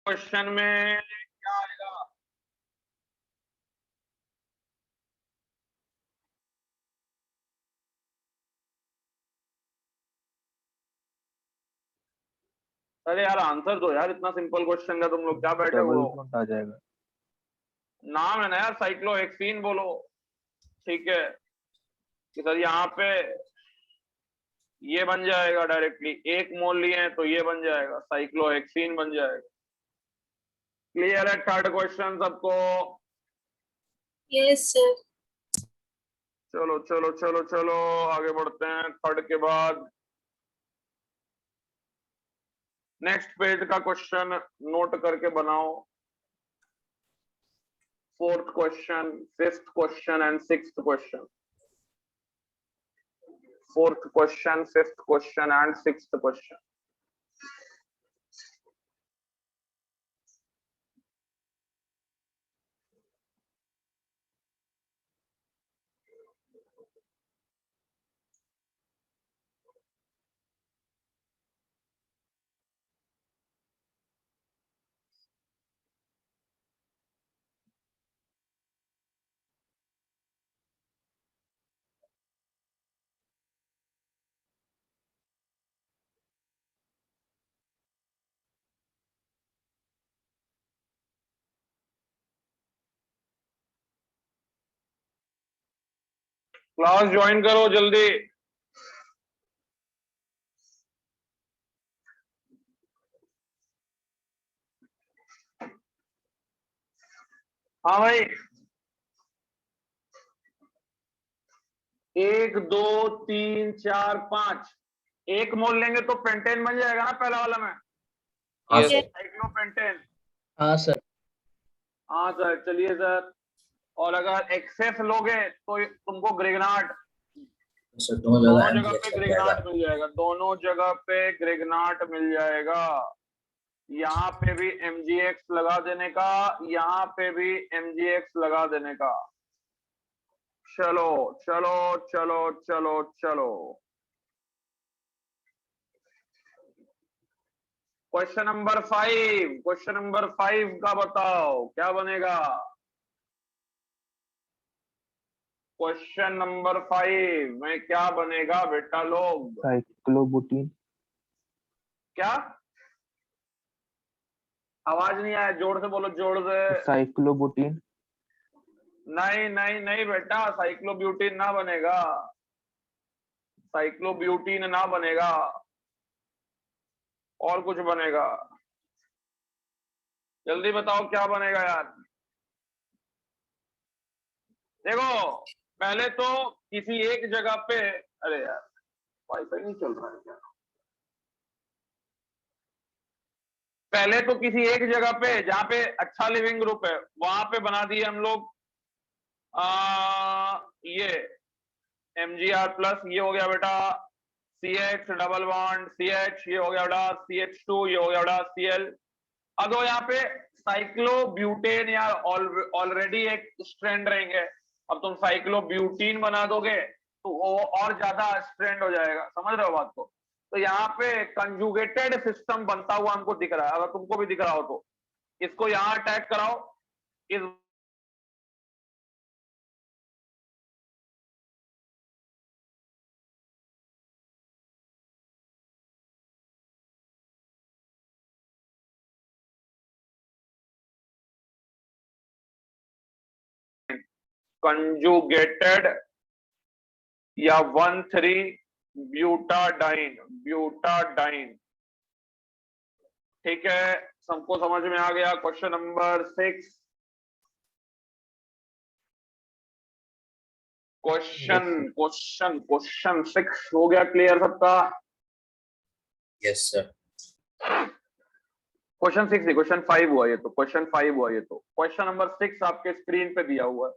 Question में क्या आएगा? अरे यार आंसर दो यार, इतना सिंपल क्वेश्चन का तुम लोग क्या बैठे हुए हो? आ जाएगा। नाम है ना यार, साइक्लोहेक्सीन बोलो। ठीक है कि सर यहाँ पे ये बन जाएगा डायरेक्टली, 1 मोल लिए हैं तो ये बन जाएगा, साइक्लोहेक्सीन बन जाएगा। क्लियर है थर्ड क्वेश्चन सबको? Yes sir. चलो चलो चलो चलो आगे बढ़ते हैं थर्ड के बाद। नेक्स्ट पेज का क्वेश्चन नोट करके बनाओ। Fourth question, fifth question and sixth question. Fourth question, fifth question and sixth question. Class join करो जल्दी। हाँ भाई, 1 2 3 4 5, 1 मोल लेंगे तो पेंटेन बन जाएगा ना पहला वाला में? हाँ सर। साइक्लोपेंटेन। हाँ सर। हाँ सर, चलिए सर। और अगर एक्सेस लोगे तो तुमको ग्रिग्नाट, सर दोनों जगह पे ग्रिग्नाट मिल जाएगा, दोनों जगह पे ग्रिग्नाट मिल जाएगा। यहाँ पे भी MgX लगा देने का, यहाँ पे भी MgX लगा देने का। चलो चलो चलो चलो चलो। क्वेश्चन नंबर 5, क्वेश्चन नंबर 5 का बताओ क्या बनेगा? क्वेश्चन नंबर 5 में क्या बनेगा बेटा लोग? साइक्लोबुटीन। क्या आवाज नहीं आया, जोर से बोलो, जोर से। साइक्लोबुटीन। नहीं नहीं नहीं बेटा, साइक्लोब्यूटीन ना बनेगा, साइक्लोब्यूटीन ना बनेगा, और कुछ बनेगा। जल्दी बताओ क्या बनेगा यार। देखो पहले तो किसी एक जगह पे, अरे यार वाईफाई नहीं चल रहा है क्या? पहले तो किसी एक जगह पे जहां पे अच्छा लिविंग ग्रुप है वहां पे बना दिए हम लोग ये MgR+, ये हो गया बेटा CH डबल बॉन्ड CH, ये हो गया बेटा CH2, ये हो गया बेटा Cl। अब वो यहाँ पे साइक्लोब्यूटेन या ऑलरेडी एक स्ट्रैंड रहेंगे, अब तुम साइक्लोब्यूटीन बना दोगे तो वो और ज्यादा स्ट्रैंड हो जाएगा, समझ रहे हो बात को? तो यहाँ पे कंजुगेटेड सिस्टम बनता हुआ हमको दिख रहा है, अगर तुमको भी दिख रहा हो तो इसको यहाँ अटैक कराओ, इस कंजुगेटेड या 1,3 ब्यूटाडाइन, ब्यूटाडाइन। ठीक है, सबको समझ में आ गया? क्वेश्चन नंबर 6, क्वेश्चन 6 हो गया क्लियर सबका? Yes sir. क्वेश्चन 6 ही, क्वेश्चन 5 हुआ ये तो, क्वेश्चन 5 हुआ ये तो। क्वेश्चन नंबर 6 आपके स्क्रीन पे दिया हुआ है।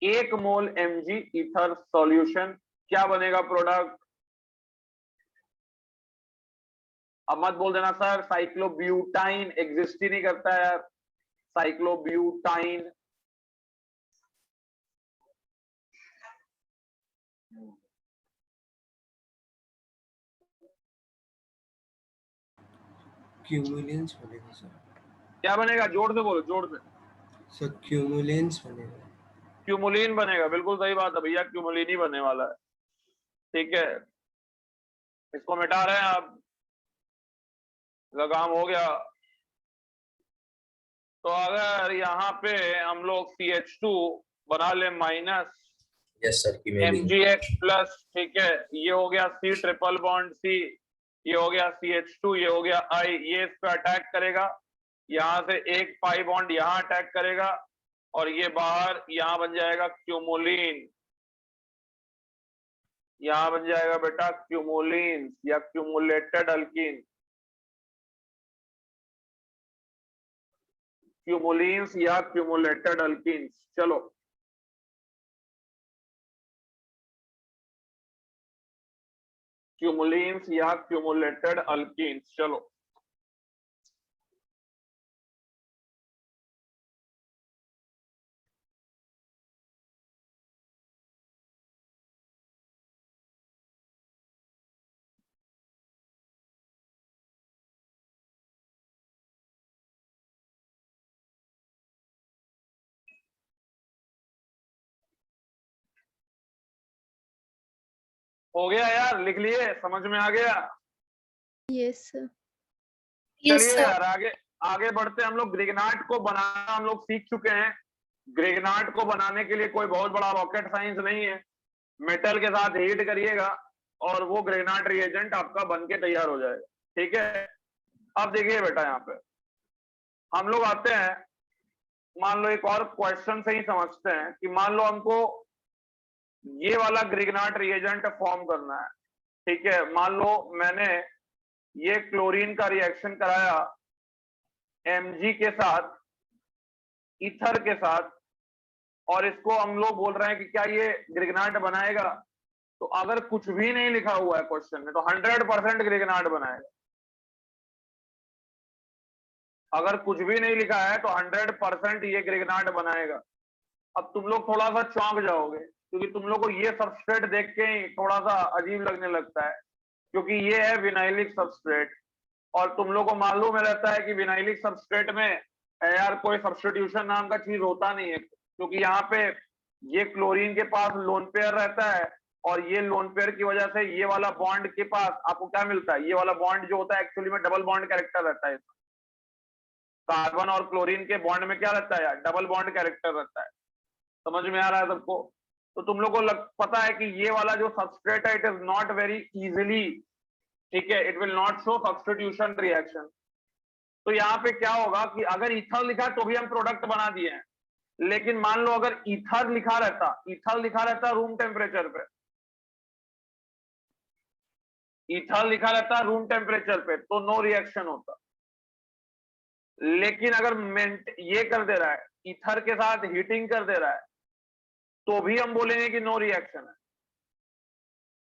1 मोल Mg ईथर सॉल्यूशन, क्या बनेगा प्रोडक्ट? अब मत बोल देना सर साइक्लोब्यूटाइन एग्जिस्ट ही नहीं करता है यार, साइक्लोब्यूटाइन। क्यूमिलेंस बनेगा सर। क्या बनेगा, जोर से बोलो, जोर से। सर क्यूमुलेंस बनेगा। क्यूमुलिन बनेगा, बिल्कुल सही बात है भैया, क्यूमुलिन ही बनने वाला है। ठीक है, इसको मिटा रहे हैं आप, लगाम हो गया। तो अगर यहाँ पे हम लोग CH2 बना ले minus Yes, sir. Email. MgX plus, ठीक है, ये हो गया C ट्रिपल बॉन्ड C, ये हो गया CH2, ये हो गया I, ये इस पे अटैक करेगा, यहाँ से एक पाई बॉन्ड यहाँ अटैक करेगा, और ये बाहर यहाँ बन जाएगा क्यूमोलिन, यहाँ बन जाएगा बेटा क्यूमोलिन या क्यूमुलेटेड अल्कीन, क्यूमोलिन्स या क्यूमुलेटेड अल्कीन्स। चलो क्यूमुलिन्स या क्यूमुलेटेड अल्कीन्स, चलो हो गया यार, लिख लिए, समझ में आ गया। Yes sir. चलिए यार आगे आगे बढ़ते हैं। हम लोग ग्रिग्नाट को बनाना हम लोग सीख चुके हैं। ग्रिग्नाट को बनाने के लिए कोई बहुत बड़ा रॉकेट साइंस नहीं है, मेटल के साथ हीट करिएगा और वो ग्रिग्नाट रिएजेंट आपका बन के तैयार हो जाएगा। ठीक है, अब देखिए बेटा, यहाँ पे हम लोग आते हैं, मान लो एक और क्वेश्चन से ही समझते हैं कि मान लो हमको ये वाला ग्रिग्नाट रिएजेंट फॉर्म करना है। ठीक है, मान लो मैंने ये क्लोरीन का रिएक्शन कराया Mg के साथ, ईथर के साथ, और इसको हम लोग बोल रहे हैं कि क्या ये ग्रिग्नाट बनाएगा। तो अगर कुछ भी नहीं लिखा हुआ है क्वेश्चन में तो 100% ग्रिग्नाट बनाएगा। अगर कुछ भी नहीं लिखा है तो 100% ये ग्रिग्नाट बनाएगा। अब तुम लोग थोड़ा सा चौंक जाओगे क्योंकि तुम लोग को ये सबस्ट्रेट देख के ही थोड़ा सा अजीब लगने लगता है, क्योंकि ये है विनाइलिक सबस्ट्रेट, और तुम लोग को मालूम रहता है कि विनाइलिक सबस्ट्रेट में यार कोई सब्स्टिट्यूशन नाम का चीज होता नहीं है, क्योंकि यहाँ पे ये क्लोरीन के पास लोन पेयर रहता है, और ये लोन पेयर की वजह से ये वाला बॉन्ड के पास आपको क्या मिलता है, ये वाला बॉन्ड जो होता है एक्चुअली में डबल बॉन्ड कैरेक्टर रहता है। कार्बन और क्लोरीन के बॉन्ड में क्या रहता है यार, डबल बॉन्ड कैरेक्टर रहता है। समझ में आ रहा है सबको? तो तुम लोग को पता है कि ये वाला जो सबस्ट्रेट है it is not very easily, ठीक है, it will not show substitution reaction. तो यहाँ पे क्या होगा कि अगर ईथर लिखा तो भी हम प्रोडक्ट बना दिए हैं, लेकिन मान लो अगर ईथर लिखा रहता रूम टेम्परेचर पे, ईथर लिखा रहता रूम टेम्परेचर पे तो नो रिएक्शन होता। लेकिन अगर ये कर दे रहा है, ईथर के साथ हीटिंग कर दे रहा है, तो भी हम बोलेंगे कि नो रिएक्शन है।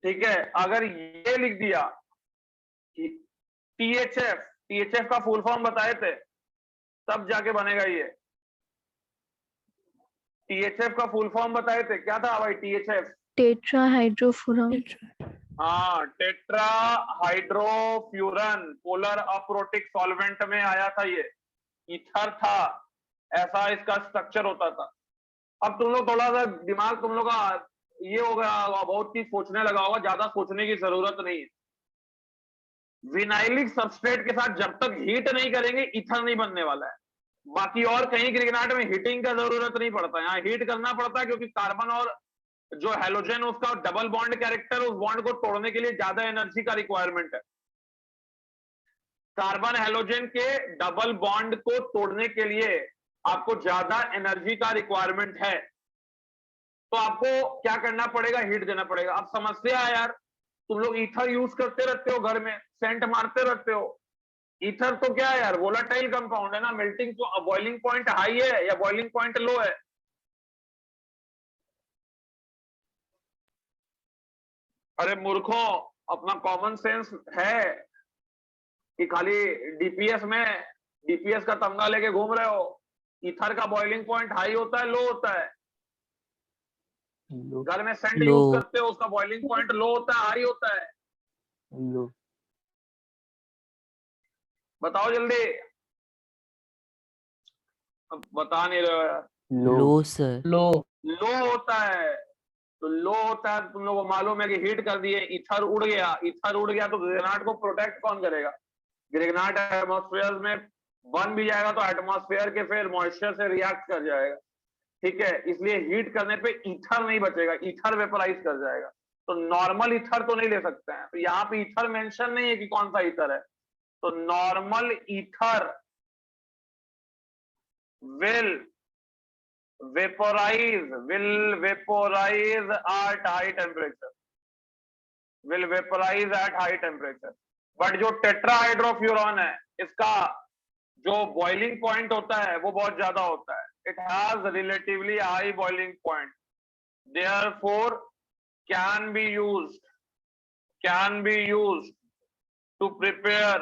ठीक है, अगर ये लिख दिया THF का फुल फॉर्म बताए थे तब जाके बनेगा ये। THF का फुल फॉर्म बताए थे, क्या था भाई THF? टेट्रा हाइड्रोफुरन। हाँ, टेट्रा हाइड्रोफ्यूरन, पोलर अप्रोटिक सॉल्वेंट में आया था ये, ईथर था, ऐसा इसका स्ट्रक्चर होता था। अब तुम लोग थोड़ा सा दिमाग तुम लोग का ये हो गया, बहुत चीज सोचने लगा होगा, ज्यादा सोचने की जरूरत नहीं है। विनाइलिक सबस्ट्रेट के साथ जब तक हीट नहीं करेंगे ईथर नहीं बनने वाला है। बाकी और कहीं ग्रिग्नाट में हीटिंग का जरूरत नहीं पड़ता, यहाँ हीट करना पड़ता है क्योंकि कार्बन और जो हेलोजन उसका डबल बॉन्ड कैरेक्टर, उस बॉन्ड को तोड़ने के लिए ज्यादा एनर्जी का रिक्वायरमेंट है। कार्बन हेलोजन के डबल बॉन्ड को तोड़ने के लिए आपको ज्यादा एनर्जी का रिक्वायरमेंट है, तो आपको क्या करना पड़ेगा, हीट देना पड़ेगा। अब समस्या है यार, तुम लोग ईथर यूज करते रहते हो घर में, सेंट मारते रहते हो। ईथर तो क्या है यार, वोलाटाइल कंपाउंड है ना, मेल्टिंग बॉइलिंग पॉइंट हाई है या बॉइलिंग पॉइंट लो है। अरे मूर्खों, अपना कॉमन सेंस है कि खाली डीपीएस का तमगा लेके घूम रहे हो। ईथर का बॉइलिंग पॉइंट हाई होता है, लो होता है? घर में सेंट यूज करते हो, उसका बॉइलिंग पॉइंट लो होता है, हाई होता है? लो। बताओ जल्दी। अब बता नहीं रहे हो यार। लो सर। लो। लो होता है, तो लो होता है, तुम लोगों को मालूम है कि हीट कर दिए, ईथर उड़ गया, ईथर उड़ गया तो ग्रेनाट को प्रोटेक्ट कौन करेगा? ग्रेनाट एटमॉस्फेयर में बन भी जाएगा तो एटमॉस्फेयर के फिर मॉइस्चर से रिएक्ट कर जाएगा, ठीक है, इसलिए हीट करने पे ईथर नहीं बचेगा, ईथर वेपराइज कर जाएगा। तो नॉर्मल ईथर तो नहीं ले सकते हैं, तो यहाँ पे ईथर मेंशन नहीं है कि कौन सा ईथर है, तो normal ether will vaporize at high temperature, will vaporize at high temperature। But जो टेट्राहाइड्रोफ्यूरॉन है, इसका जो बॉइलिंग पॉइंट होता है वो बहुत ज्यादा होता है, it has relatively high boiling point, therefore can be used to prepare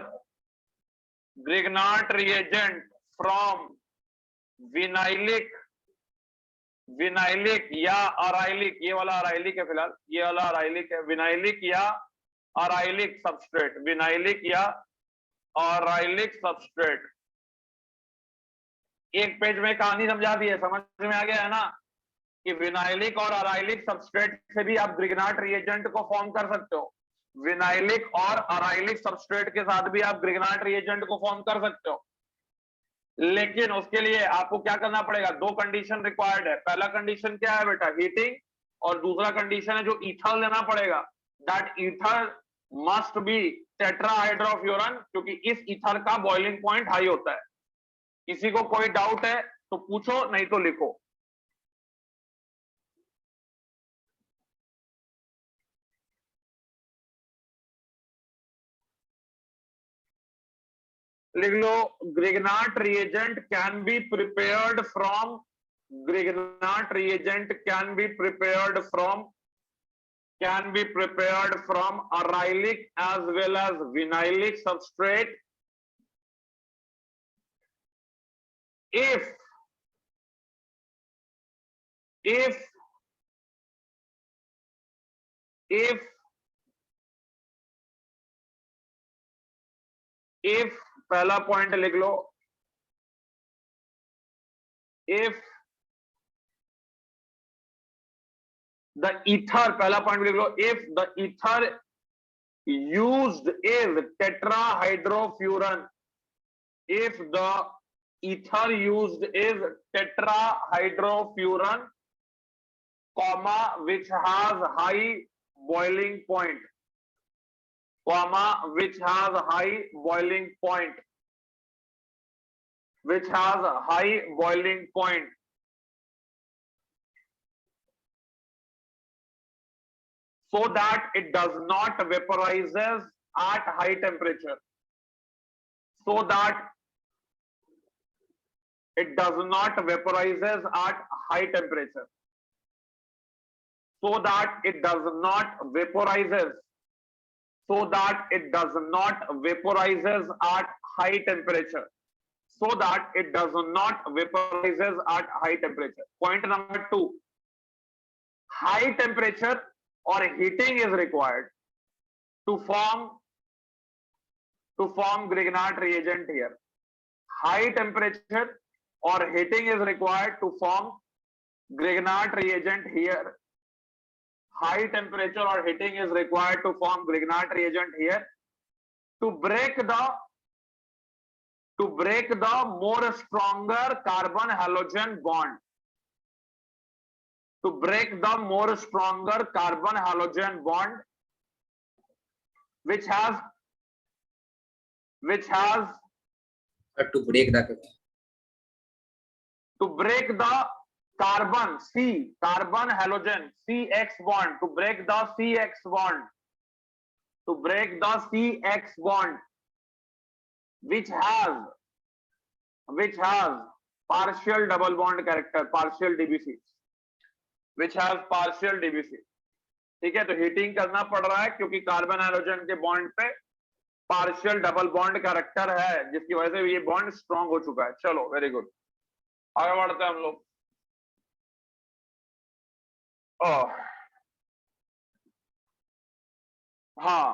Grignard reagent from vinylic या अराइलिक, ये वाला अराइलिक है फिलहाल, ये वाला अराइलिक है, विनाइलिक या अराइलिक सबस्ट्रेट, विनाइलिक या अराइलिक सबस्ट्रेट। एक पेज में कहानी समझा दी है, समझ में आ गया है ना कि विनाइलिक और अराइलिक सबस्ट्रेट से भी आप ग्रिग्नाट रिएजेंट को फॉर्म कर सकते हो, विनाइलिक और अराइलिक सबस्ट्रेट के साथ भी आप ग्रिग्नाट रिएजेंट को फॉर्म कर सकते हो, लेकिन उसके लिए आपको क्या करना पड़ेगा? दो कंडीशन रिक्वायर्ड है। पहला कंडीशन क्या है बेटा? हीटिंग, और दूसरा कंडीशन है जो ईथर लेना पड़ेगा, दैट ईथर मस्ट बी टेट्राहाइड्रोफ्यूरन, क्योंकि इस ईथर का बॉइलिंग पॉइंट हाई होता है। किसी को कोई डाउट है तो पूछो, नहीं तो लिखो। लिख लो, Grignard reagent can be prepared from, Grignard reagent can be prepared from arylic as well as vinylic substrate if पहला पॉइंट लिख लो, if the ether, पहला पॉइंट लिख लो, if the ether used is tetrahydrofuran, if the ether used is tetrahydrofuran, comma which has high boiling point, comma which has high boiling point, which has a high boiling point, so that it does not vaporizes at high temperature, so that it does not vaporizes at high temperature, so that it does not vaporizes, so that it does not vaporizes at high temperature, so that it does not vaporizes at high temperature. Point number 2, high temperature or heating is required to form Grignard reagent here. High temperature or heating is required to form Grignard reagent here. High temperature or heating is required to form Grignard reagent here to break the more stronger carbon halogen bond, to break the more stronger carbon halogen bond which has to break the carbon carbon halogen CX bond, to break the CX bond, which has partial double bond character, partial DBC, which has partial DBC। ठीक है, तो heating करना पड़ रहा है क्योंकि carbon hydrogen के bond पे पार्शियल डबल बॉन्ड कैरेक्टर है, जिसकी वजह से ये बॉन्ड स्ट्रांग हो चुका है। चलो, वेरी गुड, आगे बढ़ते हैं हम लोग। हाँ,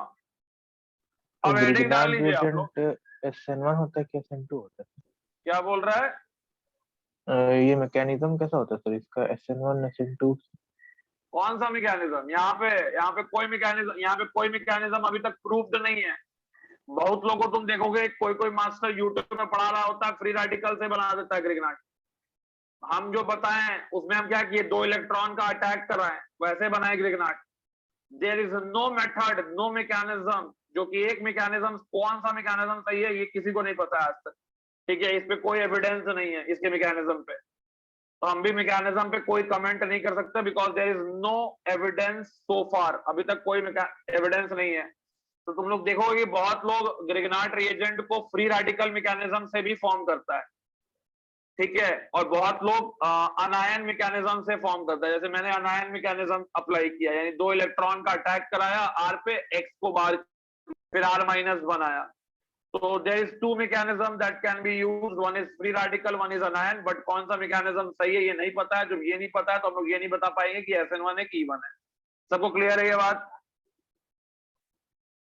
अब हेडिंग डाल लीजिए आप लोग। SN1 होता है कि SN2 होता है? क्या बोल रहा है? ये मैकेनिज्म कैसा होता है सर इसका, SN1 SN2? कौन सा मैकेनिज्म? यहाँ पे कोई मैकेनिज्म अभी तक प्रूव्ड नहीं है। बहुत लोगों को तुम देखोगे कोई कोई मास्टर यूट्यूब में पढ़ा रहा होता है, फ्री रेडिकल से बना देता है ग्रिग्नार्ड। हम जो बताएं उसमें हम क्या किए, 2 इलेक्ट्रॉन का अटैक कर रहे हैं, वैसे बनाए Grignard. There is no method, no mechanism, जो कि एक मैकेनिज्म, कौन सा मैकेनिज्म सही है ये किसी को नहीं पता आज तक। ठीक है, इस पे कोई एविडेंस नहीं है इसके मैकेनिज्म पे, तो हम भी मैकेनिज्म पे कोई कमेंट नहीं कर सकते, because there is no evidence so far. अभी तक कोई एविडेंस नहीं है। तो तुम लोग देखोगे कि बहुत लोग ग्रिग्नार्ड रिएजेंट को फ्री रेडिकल मैकेनिज्म से भी फॉर्म करता है। ठीक है, और बहुत लोग अनायन मैकेनिज्म से फॉर्म करता है। जैसे मैंने अनायन मैकेनिज्म अप्लाई किया, यानी 2 इलेक्ट्रॉन का अटैक कराया आर पे, एक्स को बाहर, फिर R माइनस बनाया। तो there is 2 mechanism that can be used, one is free radical, one is anion. But कौन सा मैकेनिज्म सही है ये नहीं पता है। जब ये नहीं पता है तो हम लोग ये नहीं बता पाएंगे कि SN1 है कि E1 है। सबको क्लियर है ये बात?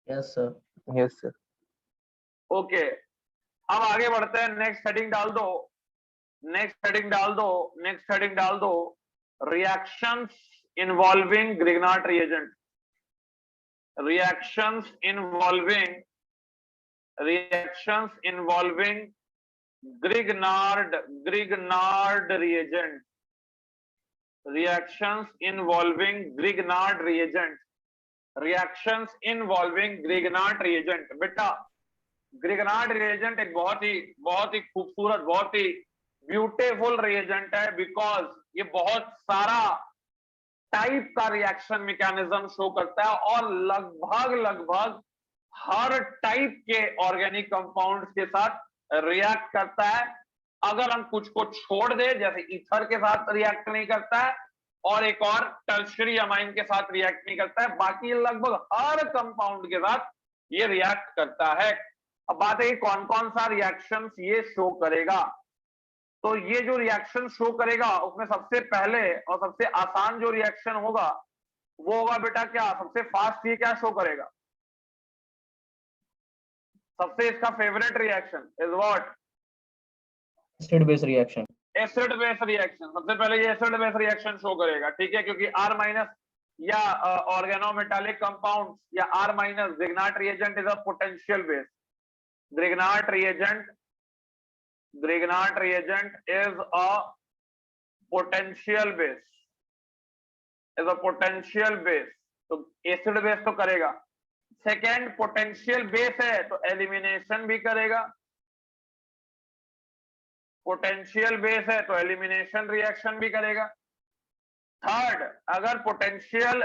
Yes sir. Yes sir. Okay, अब आगे बढ़ते हैं। नेक्स्ट हेडिंग डाल दो, नेक्स्ट हेडिंग डाल दो, नेक्स्ट हेडिंग डाल दो, reactions involving Grignard reagent. reactions involving Grignard reagent, reactions involving Grignard reagent, reactions involving Grignard reagent। बेटा ग्रिग्नार्ड रिएजेंट एक बहुत ही खूबसूरत, बहुत ही ब्यूटीफुल रिएजेंट है, बिकॉज ये बहुत सारा टाइप का रिएक्शन मैकेनिज्म शो करता है और लगभग हर टाइप के ऑर्गेनिक कंपाउंड्स के साथ रिएक्ट करता है। अगर हम कुछ को छोड़ दे, जैसे ईथर के साथ रिएक्ट नहीं करता है और एक और टर्शियरी अमाइन के साथ रिएक्ट नहीं करता है, बाकी लगभग हर कंपाउंड के साथ ये रिएक्ट करता है। अब बात है कि कौन कौन सा रिएक्शंस ये शो करेगा। तो ये जो रिएक्शन शो करेगा उसमें सबसे पहले और सबसे आसान जो रिएक्शन होगा वो होगा बेटा क्या, सबसे फास्ट ये क्या शो करेगा, सबसे इसका favourite reaction is what? Acid base reaction. Acid base reaction. सबसे पहले ये एसिड बेस रिएक्शन शो करेगा। ठीक है, क्योंकि R माइनस या ऑर्गेनोमेटालिक कंपाउंड या R minus Grignard reagent is a potential base. Grignard reagent is a potential base, तो एसिड बेस तो करेगा। सेकेंड, पोटेंशियल बेस है तो एलिमिनेशन भी करेगा। पोटेंशियल बेस है तो एलिमिनेशन रिएक्शन भी करेगा। थर्ड, अगर पोटेंशियल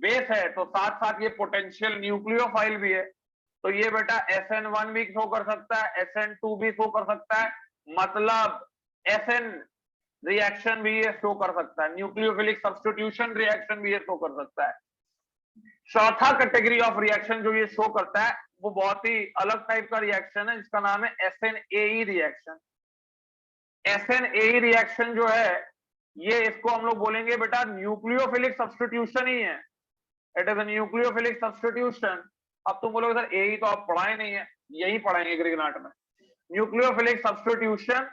बेस है तो साथ साथ ये पोटेंशियल न्यूक्लियोफाइल भी है, तो ये बेटा SN1 भी शो कर सकता है, SN2 भी शो कर सकता है, मतलब SN रिएक्शन भी ये शो कर सकता है, न्यूक्लियोफिलिक सब्स्टिट्यूशन रिएक्शन भी ये शो कर सकता है। चौथा कैटेगरी ऑफ रिएक्शन जो ये शो करता है वो बहुत ही अलग टाइप का रिएक्शन है, जिसका नाम है SNAE रिएक्शन। SNAE रिएक्शन जो है ये, इसको हम लोग बोलेंगे बेटा न्यूक्लियोफिलिक सब्स्टिट्यूशन ही है। It is a nucleophilic substitution. अब तुम बोलोगे सर यही तो आप पढ़ाए नहीं है, यही पढ़ाएंगे ग्रिग्नार्ड में, न्यूक्लियोफिलिक सब्स्टिट्यूशन।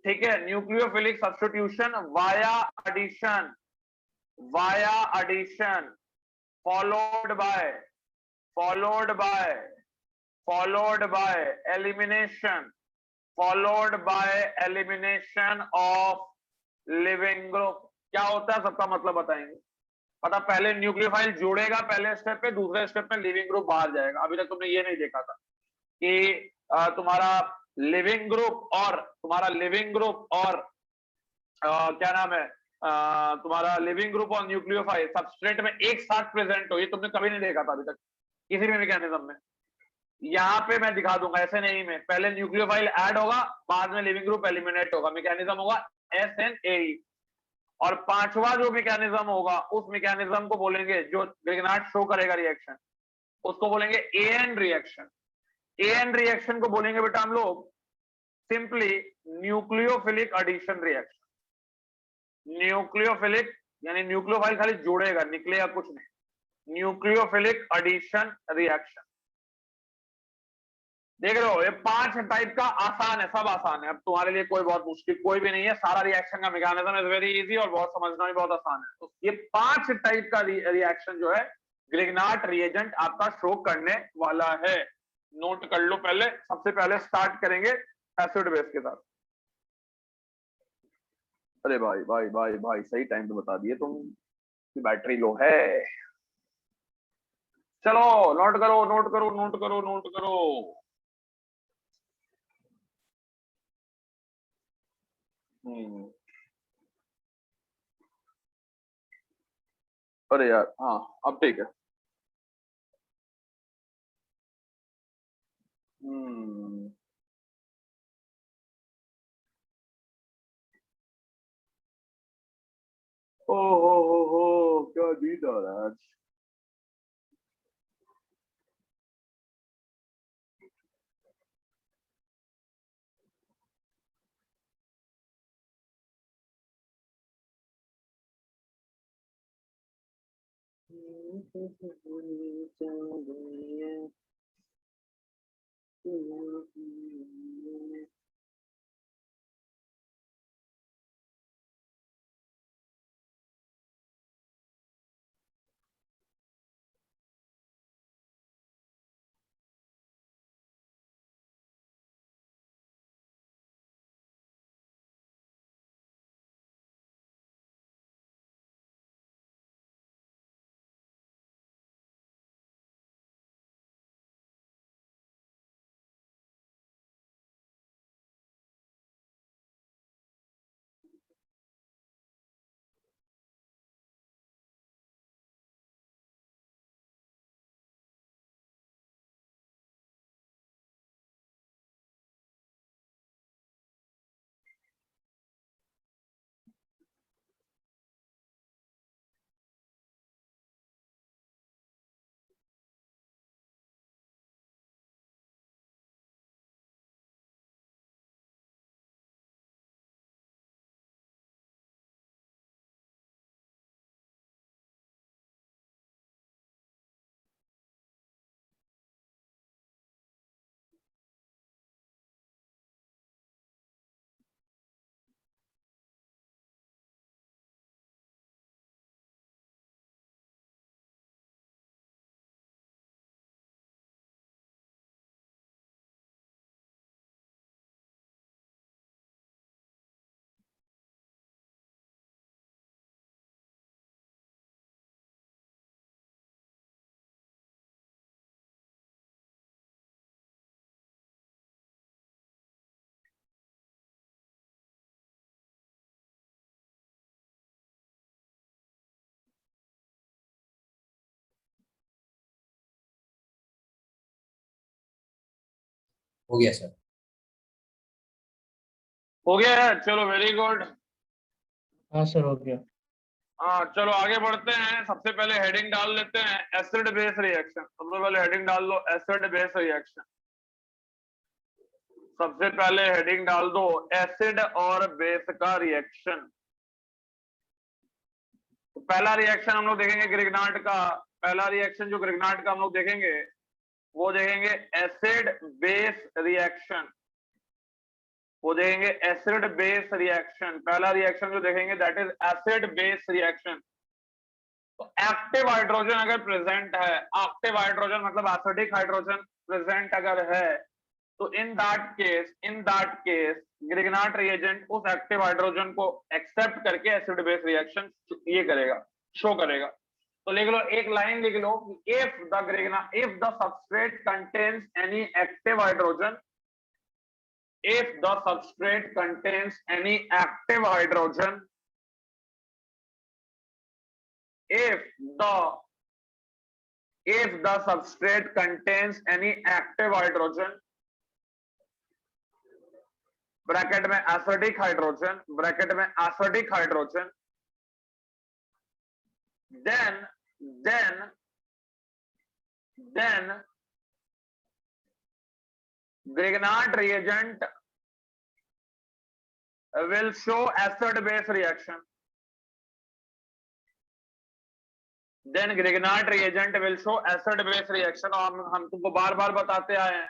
ठीक है, nucleophilic substitution via addition followed by elimination of leaving group. क्या होता है सबका मतलब बताएंगे। पता, पहले न्यूक्लियोफाइल जोड़ेगा पहले स्टेप पे, दूसरे स्टेप में लिविंग ग्रुप बाहर जाएगा। अभी तक तुमने ये नहीं देखा था कि तुम्हारा लिविंग ग्रुप और क्या नाम है, तुम्हारा लिविंग ग्रुप और न्यूक्लियोफाइल सबस्ट्रेट में एक साथ प्रेजेंट हो, ये तुमने कभी नहीं देखा था अभी तक किसी भी मैकेनिज्म में। यहाँ पे मैं दिखा दूंगा, ऐसे नहीं में पहले न्यूक्लियोफाइल ऐड होगा, बाद में लिविंग ग्रुप एलिमिनेट होगा। मैकेनिज्म होगा SNAE। और पांचवा जो मैकेनिज्म होगा उस मैकेनिज्म को बोलेंगे, जो ग्रिग्नार्ड शो करेगा रिएक्शन, उसको बोलेंगे AN रिएक्शन। AN रिएक्शन को बोलेंगे बेटा हम लोग simply nucleophilic addition reaction. Nucleophilic यानी न्यूक्लियोफाइल खाली जोड़ेगा, निकलेगा कुछ नहीं, न्यूक्लियोफिलिक एडिशन रिएक्शन। देख रहे हो, ये 5 टाइप का आसान है, सब आसान है। अब तुम्हारे लिए कोई बहुत मुश्किल कोई भी नहीं है, सारा रिएक्शन का मैकेनिज्म इज वेरी इजी और बहुत समझना भी बहुत आसान है। तो ये 5 टाइप का रिएक्शन जो है ग्रिग्नार्ड रिएजेंट आपका शो करने वाला है। नोट कर लो पहले। सबसे पहले स्टार्ट करेंगे एसिड बेस के साथ। अरे भाई भाई भाई भाई, सही टाइम पे बता दिए तुम कि बैटरी लो है। चलो नोट करो नोट करो नोट करो नोट करो। अरे यार, हाँ अब ठीक है। हम्म ओ हो, क्या नींद आ रहा है आज। हो गया सर। हो गया है, चलो वेरी गुड। हाँ सर हो गया। हाँ चलो आगे बढ़ते हैं। सबसे पहले हेडिंग डाल लेते हैं एसिड बेस रिएक्शन। सबसे पहले हेडिंग डाल लो एसिड बेस रिएक्शन। सबसे पहले हेडिंग डाल दो एसिड और बेस का रिएक्शन। तो पहला रिएक्शन हम लोग देखेंगे ग्रिग्नार्ड का। पहला रिएक्शन जो ग्रिग्नार्ड का हम लोग देखेंगे वो देखेंगे एसिड बेस रिएक्शन। वो देखेंगे एसिड बेस रिएक्शन। पहला रिएक्शन जो देखेंगे that is acid base reaction. तो एक्टिव हाइड्रोजन अगर प्रेजेंट है, एक्टिव हाइड्रोजन मतलब एसिडिक हाइड्रोजन प्रेजेंट अगर है, तो in that case Grignard reagent उस एक्टिव हाइड्रोजन को एक्सेप्ट करके एसिड बेस रिएक्शन ये करेगा, शो करेगा। तो लिख लो, एक लाइन लिख लो, if the substrate contains any active hydrogen, if the substrate contains any active hydrogen, if the substrate contains any active hydrogen, bracket में एसिडिक हाइड्रोजन, ब्रैकेट में acidic hydrogen, then Grignard reagent will show acid base reaction. Then Grignard reagent will show acid base reaction। और हम तुमको बार बार बताते आए हैं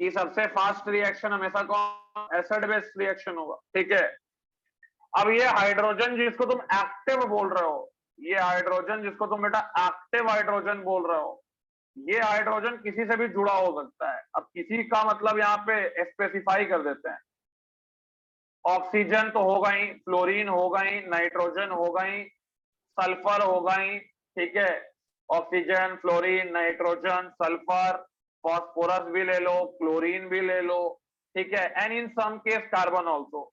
कि सबसे फास्ट रिएक्शन हमेशा कौन, एसिड बेस रिएक्शन होगा, ठीक है। अब ये हाइड्रोजन जिसको तुम एक्टिव बोल रहे हो, ये हाइड्रोजन जिसको तुम बेटा एक्टिव हाइड्रोजन बोल रहे हो, ये हाइड्रोजन किसी से भी जुड़ा हो सकता है। अब किसी का मतलब यहाँ पे स्पेसिफाई कर देते हैं, ऑक्सीजन तो होगा ही, फ्लोरीन होगा ही, नाइट्रोजन होगा ही, सल्फर होगा ही, ठीक है। Oxygen, fluorine, nitrogen, sulphur, phosphorus भी ले लो, क्लोरीन भी ले लो, ठीक है। And in some case carbon also,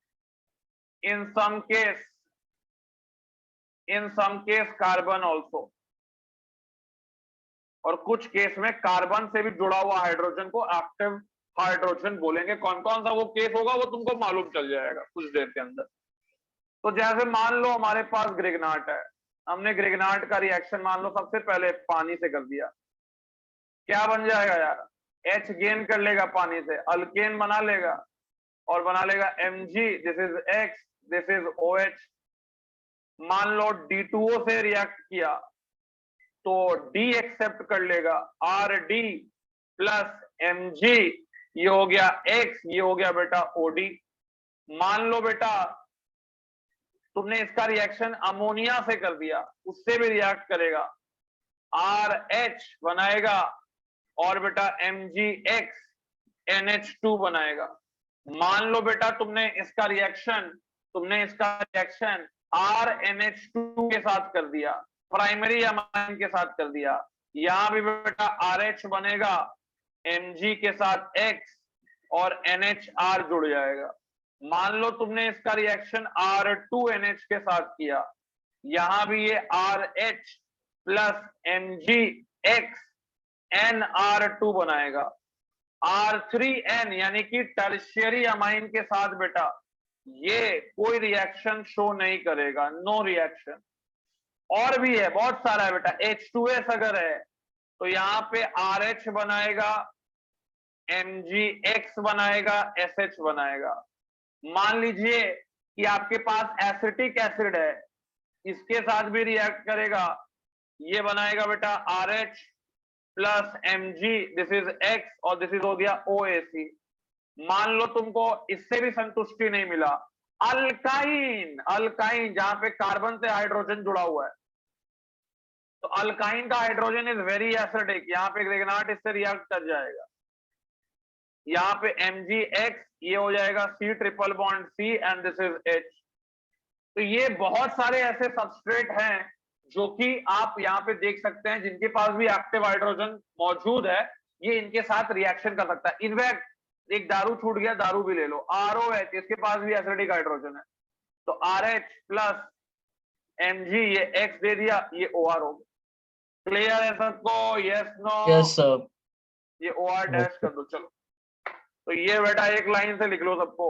in some case carbon also. और कुछ केस में कार्बन से भी जुड़ा हुआ हाइड्रोजन को एक्टिव हाइड्रोजन बोलेंगे। कौन कौन सा वो केस होगा वो तुमको मालूम चल जाएगा कुछ देर के अंदर। तो जैसे मान लो हमारे पास ग्रिगनाट है, हमने ग्रिगनाट का रिएक्शन मान लो सबसे पहले पानी से कर दिया, क्या बन जाएगा यार, H गेन कर लेगा पानी से, अल्केन बना लेगा और बना लेगा Mg, this is X, this is OH। मान लो D2O से रिएक्ट किया तो D एक्सेप्ट कर लेगा, RD प्लस Mg, ये हो गया X, ये हो गया बेटा OD। मान लो बेटा तुमने इसका रिएक्शन अमोनिया से कर दिया, उससे भी रिएक्ट करेगा, RH बनाएगा और बेटा MgX NH2 बनाएगा। मान लो बेटा तुमने इसका रिएक्शन RNH2 के साथ कर दिया, प्राइमरी अमाइन के साथ कर दिया, यहां भी बेटा RH बनेगा, Mg के साथ X और NHR जुड़ जाएगा। मान लो तुमने इसका रिएक्शन R2NH के साथ किया, यहां भी ये RH प्लस MgX NR2 बनाएगा। R3N यानी कि टर्शियरी अमाइन के साथ बेटा ये कोई रिएक्शन शो नहीं करेगा, नो रिएक्शन। और भी है, बहुत सारा है बेटा। H2S अगर है तो यहाँ पे RH बनाएगा, MgX बनाएगा, SH बनाएगा। मान लीजिए कि आपके पास एसिटिक एसिड है, इसके साथ भी रिएक्ट करेगा, ये बनाएगा बेटा RH प्लस Mg, दिस इज X और दिस इज हो गया OAC। मान लो तुमको इससे भी संतुष्टि नहीं मिला, अल्काइन जहां पे कार्बन से हाइड्रोजन जुड़ा हुआ है, तो अल्काइन का हाइड्रोजन इज वेरी एसिडिक, यहाँ पे ग्रिगनाट इससे रिएक्ट कर जाएगा, यहाँ पे MgX, ये हो जाएगा C triple bond C and this is H। तो ये बहुत सारे ऐसे सबस्ट्रेट हैं जो कि आप यहाँ पे देख सकते हैं, जिनके पास भी एक्टिव हाइड्रोजन मौजूद है, ये इनके साथ रिएक्शन कर सकता है। इनफैक्ट एक दारू छूट गया, दारू भी ले लो, ROH, इसके पास भी एसिडिक हाइड्रोजन है, तो RH प्लस Mg, ये X दे दिया, ये OR हो गया। क्लियर है सबको? Yes no? Yes sir. ये OR डैश कर दो। चलो तो ये बेटा एक लाइन से लिख लो सबको।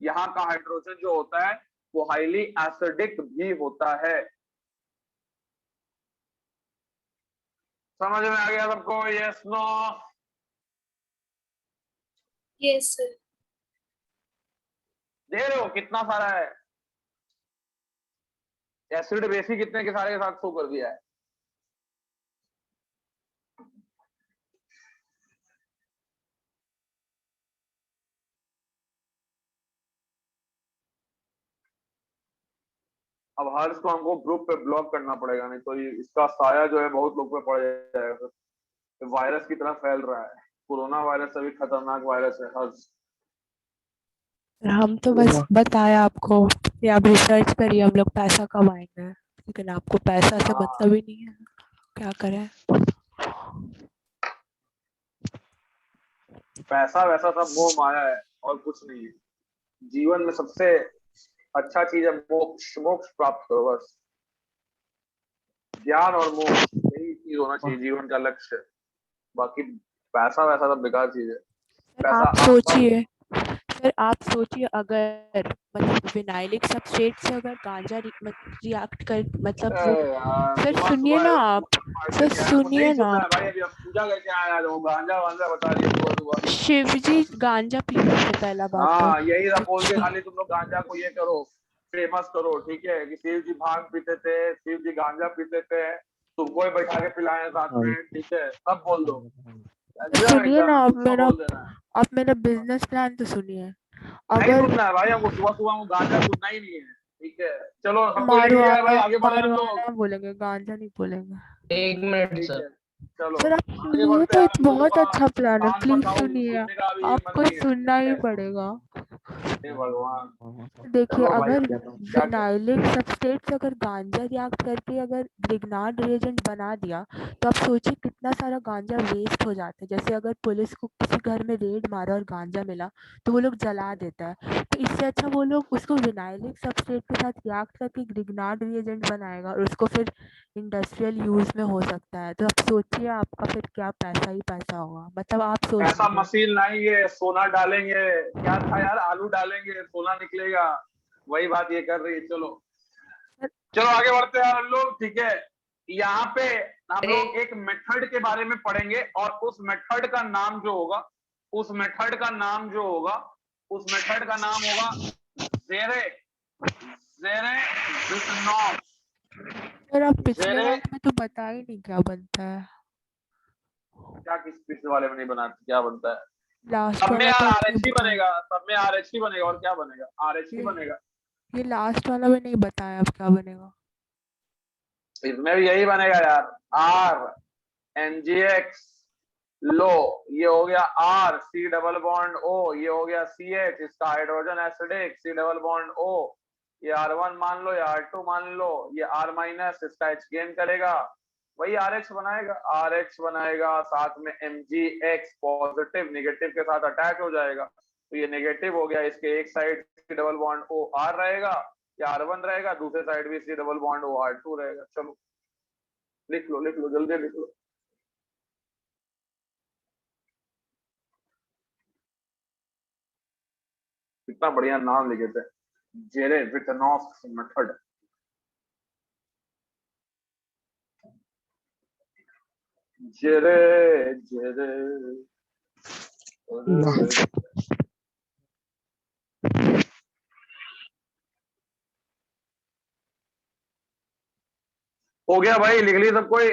यहाँ का हाइड्रोजन जो होता है वो हाईली एसिडिक भी होता है। समझ में आ गया सबको? Yes no? Yes sir. दे रहे हो कितना सारा है, एसिड बेसिक कितने के सारे के साथ शो कर दिया है। अब हर्ष को हमको ग्रुप पे ब्लॉक करना पड़ेगा, नहीं तो ये इसका साया जो है बहुत लोग पे पड़ जाएगा, फिर वायरस की तरह फैल रहा है। कोरोना वायरस अभी खतरनाक वायरस है हर्ष। हम तो बस बताया आपको कि आप रिसर्च करिए, हम लोग पैसा कमाएंगे, लेकिन आपको पैसा से मतलब ही नहीं है, क्या करें। पैसा वैसा सब मोह माया है और कुछ नहीं है। जीवन में सबसे अच्छा चीज है मोक्ष, मोक्ष प्राप्त करो बस। ज्ञान और मोक्ष यही चीज होना चाहिए जीवन का लक्ष्य। बाकी पैसा वैसा सब बेकार चीज है। पैसा आप सोचिए फिर आप सोचिए अगर मतलब विनाइलिक सबस्ट्रेट से अगर गांजा रिएक्ट कर मतलब वो यार फिर सुबह सुनिए सुबह ना एकदम आप फाड़ फिर के आया, वो नहीं सुनिए ना सुनना है भाई। आप अभी हम पूजा करके आया है, वो गांजा वांजा बता रही है सुबह सुबह। शिवजी गांजा पीते थे पहला बात तो हाँ यही सब बोल के शिवजी खाली तुम लोग गांजा को ये करो, फेमस करो, ठीक है, कि शिव जी भांग पीते थे, शिव जी गांजा पीते थे, तुमको ही बैठा के पिलाए साथ हाँ में, ठीक है, सब बोल दो। तो एकदम सुनिए एकदम ना कुछ तो बोल देना है। आप मेरा बिजनेस प्लान तो सुनिए नहीं अगर सुनना है भाई हमको, सुबह सुबह हमको गांजा सुनना ही नहीं है, ठीक है। चलो हमको लिख लिया है भाई, मारवाना आगे बढ़े हम लोग। मारवाना बोलेंगे गांजा नहीं बोलेंगे। 1 मिनट ठीक सर। है चलो सर आप आगे सुनिए बढ़ते तो हैं, एक हमको तो बहुत अच्छा प्लान है कान प्लीज पकड़ाओ, सुनिए सुनने का भी मन आपको नहीं है, सुनना ठीक ही है। पड़ेगा। हे भगवान। देखिए चलो भाई अगर क्या तो क्या क्या। विनाइलिक सबस्ट्रेट से अगर गांजा रिएक्ट करके अगर ग्रिग्नार्ड रिएजेंट बना दिया तो आप सोचिए कितना सारा गांजा वेस्ट हो जाता है। जैसे अगर पुलिस को किसी घर में रेड मारा और गांजा मिला तो वो लोग जला देता है, तो इससे अच्छा वो लोग उसको विनाइलिक सबस्ट्रेट के साथ रिएक्ट करके ग्रिग्नार्ड रिएजेंट बनाएगा और उसको फिर इंडस्ट्रियल यूज में हो सकता है। तो आप सोचिए आपका फिर क्या पैसा ही पैसा होगा, मतलब आप सोच ऐसा लीजिए। मशीन लाएंगे, सोना डालेंगे, क्या था यार, आलू डालेंगे सोना निकलेगा, वही बात ये कर रही है। चलो चलो आगे बढ़ते हैं हम लोग, ठीक है। यहाँ पे हम लोग एक मेथड के बारे में पढ़ेंगे और उस मेथड का नाम जो होगा, उस मेथड का नाम जो होगा, उस मेथड का नाम होगा जेरे जेरे विटनॉफ। सर आप पिछले जेरे वाले में तो बता ही नहीं क्या बनता है। क्या, किस पिछले वाले में नहीं बनाते, क्या बनता है? लास्ट सब में वाला यार तो आर आपने एच ही बताया। बनेगा, सब में आर एच ही बनेगा, और क्या बनेगा, आर एच ही ये बनेगा। ये लास्ट वाला भी नहीं बताया अब क्या बनेगा। इसमें भी यही बनेगा यार, आर एन जी एक्स लो, ये हो गया R C double bond O, ये हो गया सी एच, इसका hydrogen acidic C double bond O, ये R1 मान लो या R2 मान लो, ये R माइनस, इसका H गेन करेगा, वही RH बनाएगा, RH बनाएगा, साथ में MgX पॉजिटिव निगेटिव के साथ अटैच हो जाएगा, तो ये नेगेटिव हो गया, इसके एक side C double bond O R रहेगा, या R1 रहेगा, दूसरे साइड भी सी डबल बॉन्ड ओ R2 रहेगा। चलो लिख लो जल्दी लिख लो। कितना बढ़िया नाम लिखे थे, जेरे विटनॉफ मेथड। जेरे जेरे हो गया भाई, लिख ली सब कोई?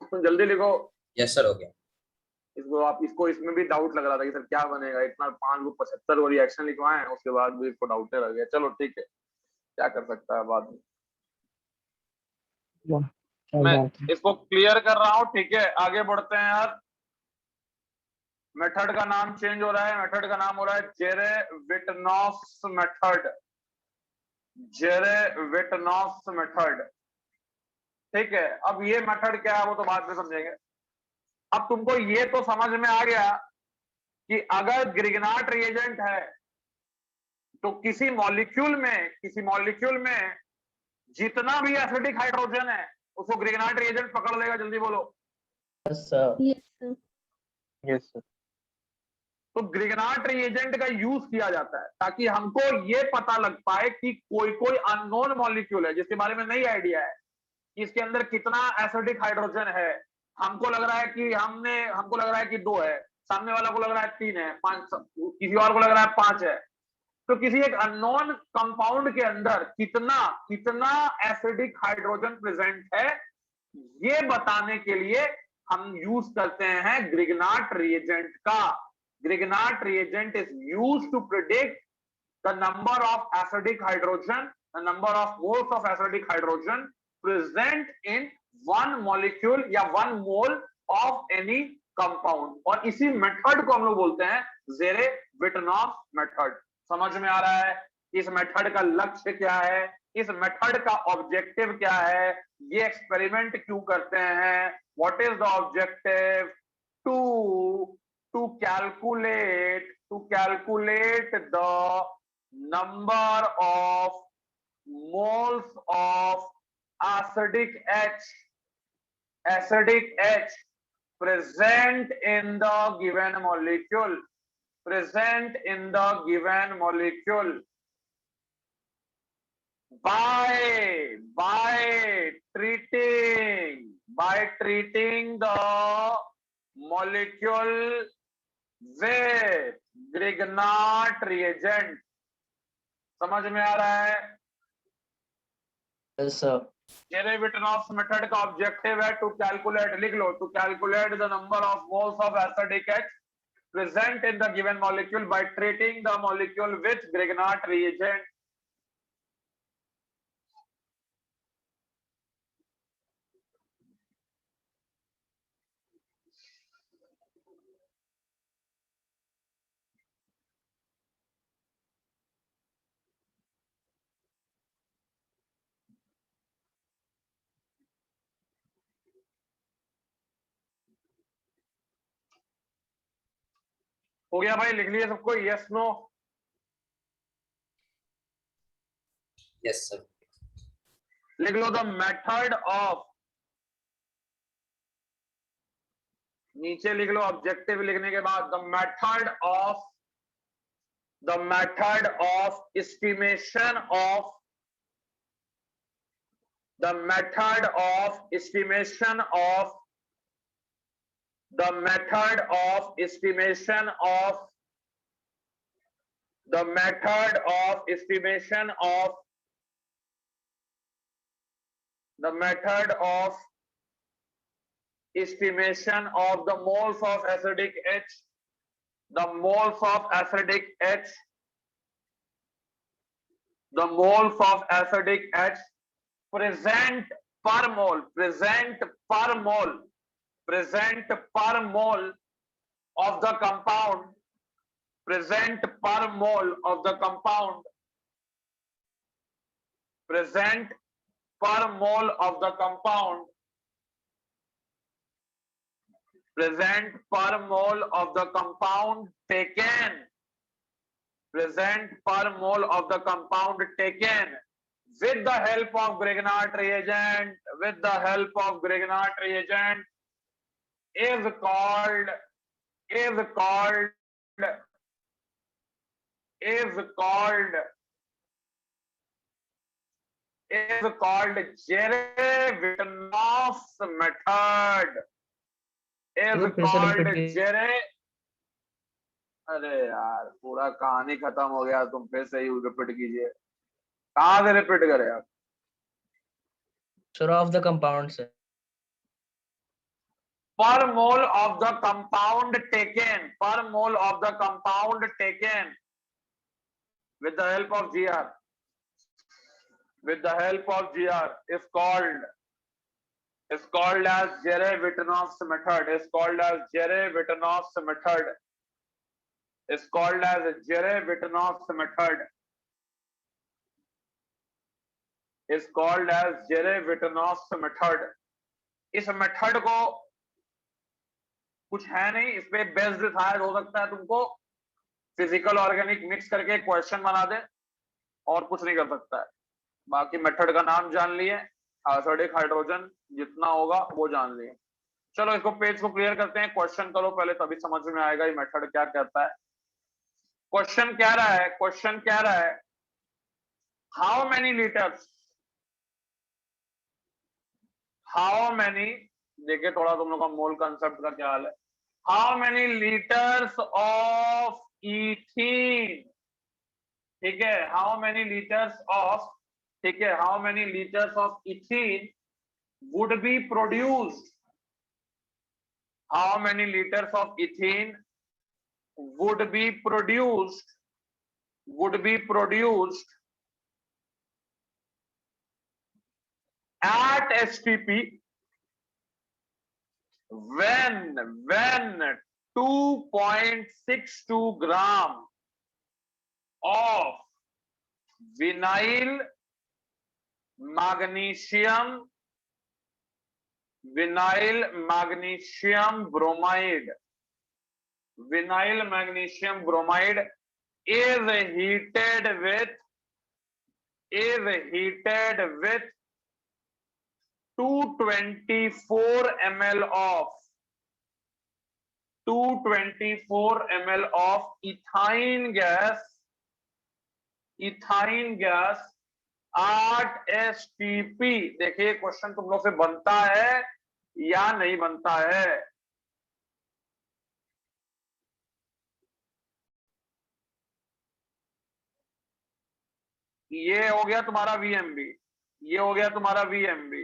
तुम जल्दी लिखो। यस सर हो गया। इसको आप, इसको इसमें भी डाउट लग रहा था कि सर क्या बनेगा, इतना 575 वो रिएक्शन लिखवाए हैं, उसके बाद भी इसको डाउट लग गया। चलो ठीक है, क्या कर सकता है बाद में, वाह, क्या मैं बात है। इसको क्लियर कर रहा हूँ, ठीक है। आगे बढ़ते हैं यार, मेथड का नाम चेंज हो रहा है, मेथड का नाम हो रहा है जेरे विटनॉफ मेथड, जेरे विटनॉफ मेथड, ठीक है। अब ये मेथड क्या है वो तो बाद में समझेंगे। अब तुमको ये तो समझ में आ गया कि अगर ग्रिग्नार्ड रिएजेंट है तो किसी मॉलिक्यूल में जितना भी एसिडिक हाइड्रोजन है उसको ग्रिग्नार्ड रिएजेंट पकड़ लेगा। जल्दी बोलो। Yes sir. Yes, sir. Yes sir. तो ग्रिग्नार्ड रिएजेंट का यूज किया जाता है ताकि हमको ये पता लग पाए कि कोई कोई अननोन मॉलिक्यूल है जिसके बारे में नहीं आइडिया है कि इसके अंदर कितना एसिडिक हाइड्रोजन है। हमको लग रहा है कि 2 है, सामने वाला को लग रहा है 3 है, 5, किसी और को लग रहा है 5 है। तो किसी एक अननोन कंपाउंड के अंदर कितना कितना एसिडिक हाइड्रोजन प्रेजेंट है, ये बताने के लिए हम यूज करते हैं ग्रिग्नार्ड रिएजेंट का। Grignard reagent is used to predict the number of acidic hydrogen, the number of moles of acidic hydrogen present in one molecule या one mole of any compound, और इसी मेथड को हम लोग बोलते हैं जेरे विटनॉफ मेथड। समझ में आ रहा है इस मेथड का लक्ष्य क्या है, इस मेथड का ऑब्जेक्टिव क्या है, ये एक्सपेरिमेंट क्यों करते हैं, what is the objective? To calculate the number of moles of acidic H present in the given molecule, present in the given molecule by treating the molecule with Grignard reagent. समझ में आ रहा है? Yes, sir. Zerewitinoff's method का objective है to calculate, लिख लो, to calculate the number of moles of acidic H present in the given molecule by treating the molecule with Grignard reagent. हो गया भाई? लिख लिया सबको? Yes no? Yes, sir. लिख लो द मेथड ऑफ, नीचे लिख लो ऑब्जेक्टिव लिखने के बाद the method of estimation of the method of estimation of the method of estimation of the method of estimation of the method of estimation of the moles of acidic H, the moles of acidic H, the moles of acidic H present per mole, present per mole, present per mole of the compound, present per mole of the compound, present per mole of the compound, present per mole of the compound taken, present per mole of the compound taken with the help of Grignard reagent, with the help of Grignard reagent is called Jere-Wittenoff's method. Is called Jere. अरे यार पूरा कहानी खत्म हो गया, तुम फिर से ही रिपीट कीजिए. कहाँ से रिपीट करें आप? Sir, of the compound, sir. Per mole of the compound taken, per mole of the compound taken with the help of GR, with the help of GR is called as Jere-Wittenoff's method, is called as Jere-Wittenoff's method, is called as Jere-Wittenoff's method, is called as Jere-Wittenoff's method. इस method को कुछ है नहीं, इस पे based शायद हो सकता है तुमको फिजिकल ऑर्गेनिक मिक्स करके क्वेश्चन बना दे, और कुछ नहीं कर सकता है. बाकी मेथड का नाम जान लिए, एसिडिक हाइड्रोजन जितना होगा वो जान लिए. चलो इसको पेज को क्लियर करते हैं, क्वेश्चन करो पहले, तभी समझ में आएगा ये मेथड क्या कहता है. क्वेश्चन क्या रहा है? क्वेश्चन क्या रहा है? How many litres, how many, देखिए थोड़ा तुम लोग का मोल कंसेप्ट का क्या हाल है. How many litres of ethene, ठीक है, हाउ मेनी लीटर्स ऑफ, ठीक है, how many litres of ethene would be produced, how many liters of ethene would be produced at STP when 2.62 gram of vinyl magnesium bromide is heated with 224 ml of 224 ml of ethyne gas 8 STP। देखिए question तुम लोग से बनता है या नहीं बनता है। ये हो गया तुम्हारा VMB, ये हो गया तुम्हारा VMB।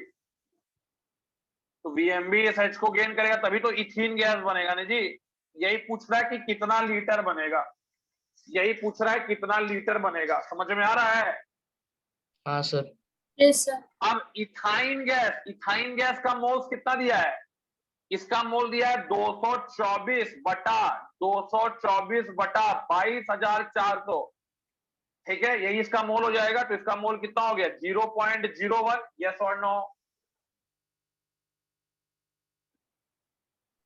तो VMB इस H को गेन करेगा तभी तो इथीन गैस बनेगा ना जी। यही पूछ रहा है कि कितना लीटर बनेगा, यही पूछ रहा है कितना लीटर बनेगा। समझ में आ रहा है? हाँ सर। Yes sir. अब इथाइन गैस का मोल्स कितना दिया है? इसका मोल दिया है 224 बटा 22,400। ठीक है, यही इसका मोल हो जाएगा। तो इसका मोल कितना हो गया? 0.01। यस और नो?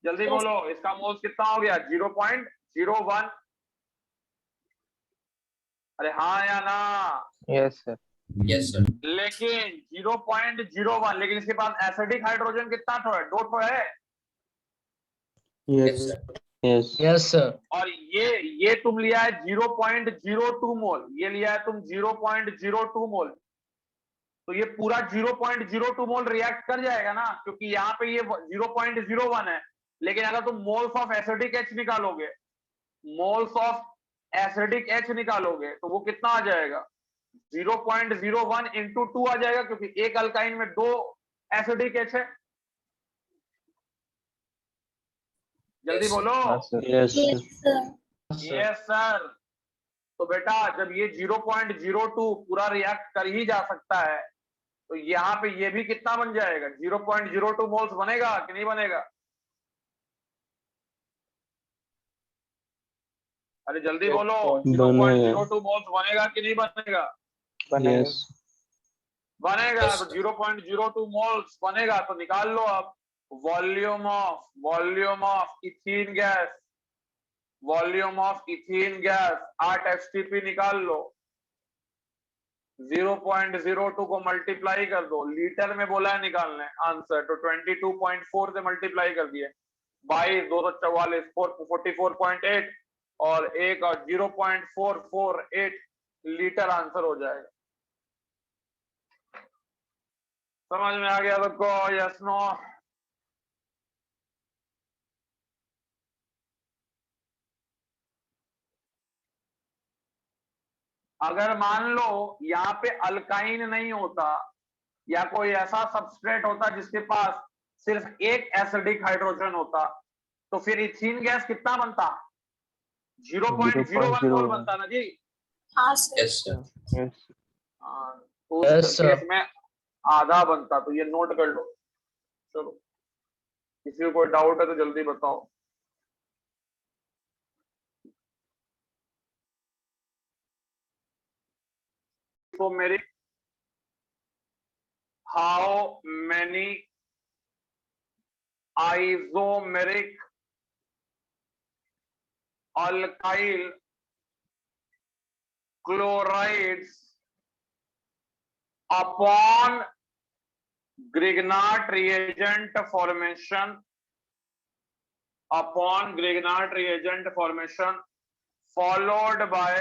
जल्दी Yes. बोलो, इसका मोल कितना हो गया? 0.01। अरे हाँ या ना? Yes sir. Yes, sir. लेकिन 0.01, लेकिन इसके पास एसिडिक हाइड्रोजन कितना ठो है? 2 ठो है। Yes, sir. Yes yes sir. और ये तुम लिया है 0.02 मोल, ये लिया है तुम 0.02 मोल। तो ये पूरा 0.02 मोल रिएक्ट कर जाएगा ना, क्योंकि यहाँ पे ये 0.01 है। लेकिन अगर तुम मोल्स ऑफ एसिडिक H निकालोगे, मोल्स ऑफ एसिडिक H निकालोगे, तो वो कितना आ जाएगा? 0.01 इंटू 2 आ जाएगा, क्योंकि एक अल्काइन में 2 एसिडिक H है। जल्दी Yes, sir. बोलो। हाँ sir. Yes yes sir. Yes sir. तो बेटा जब ये 0.02 पूरा रिएक्ट कर ही जा सकता है, तो यहाँ पे ये भी कितना बन जाएगा? 0.02 मोल्स बनेगा कि नहीं बनेगा? अरे जल्दी बोलो, 0.02 मोल्स बनेगा कि नहीं बनेगा? बनेगा। बनेगा। Yes, तो sir. 0.02 मोल्स बनेगा, तो निकाल लो अब volume of ethene gas. Volume of ethene gas 8 STP निकाल लो। 0.02 को मल्टीप्लाई कर दो, लीटर में बोला है निकालने आंसर, तो 22.4 से मल्टीप्लाई कर दिए। 22 244 44.8 और 0.448 लीटर आंसर हो जाएगा। समझ में आ गया सबको? Yes no? अगर मान लो यहाँ पे अल्काइन नहीं होता, या कोई ऐसा सबस्ट्रेट होता जिसके पास सिर्फ एक एसिडिक हाइड्रोजन होता, तो फिर इथीन गैस कितना बनता? 0.01 मोल बनता ना जी। हाँ सर। Yes, sir. यस हाँ, तो Yes, उस sir. केस में आधा बनता। तो ये नोट कर लो। चलो, किसी को कोई डाउट है तो जल्दी बताओ। तो मेरी how many isomeric alkyl chlorides upon Grignard reagent formation, followed by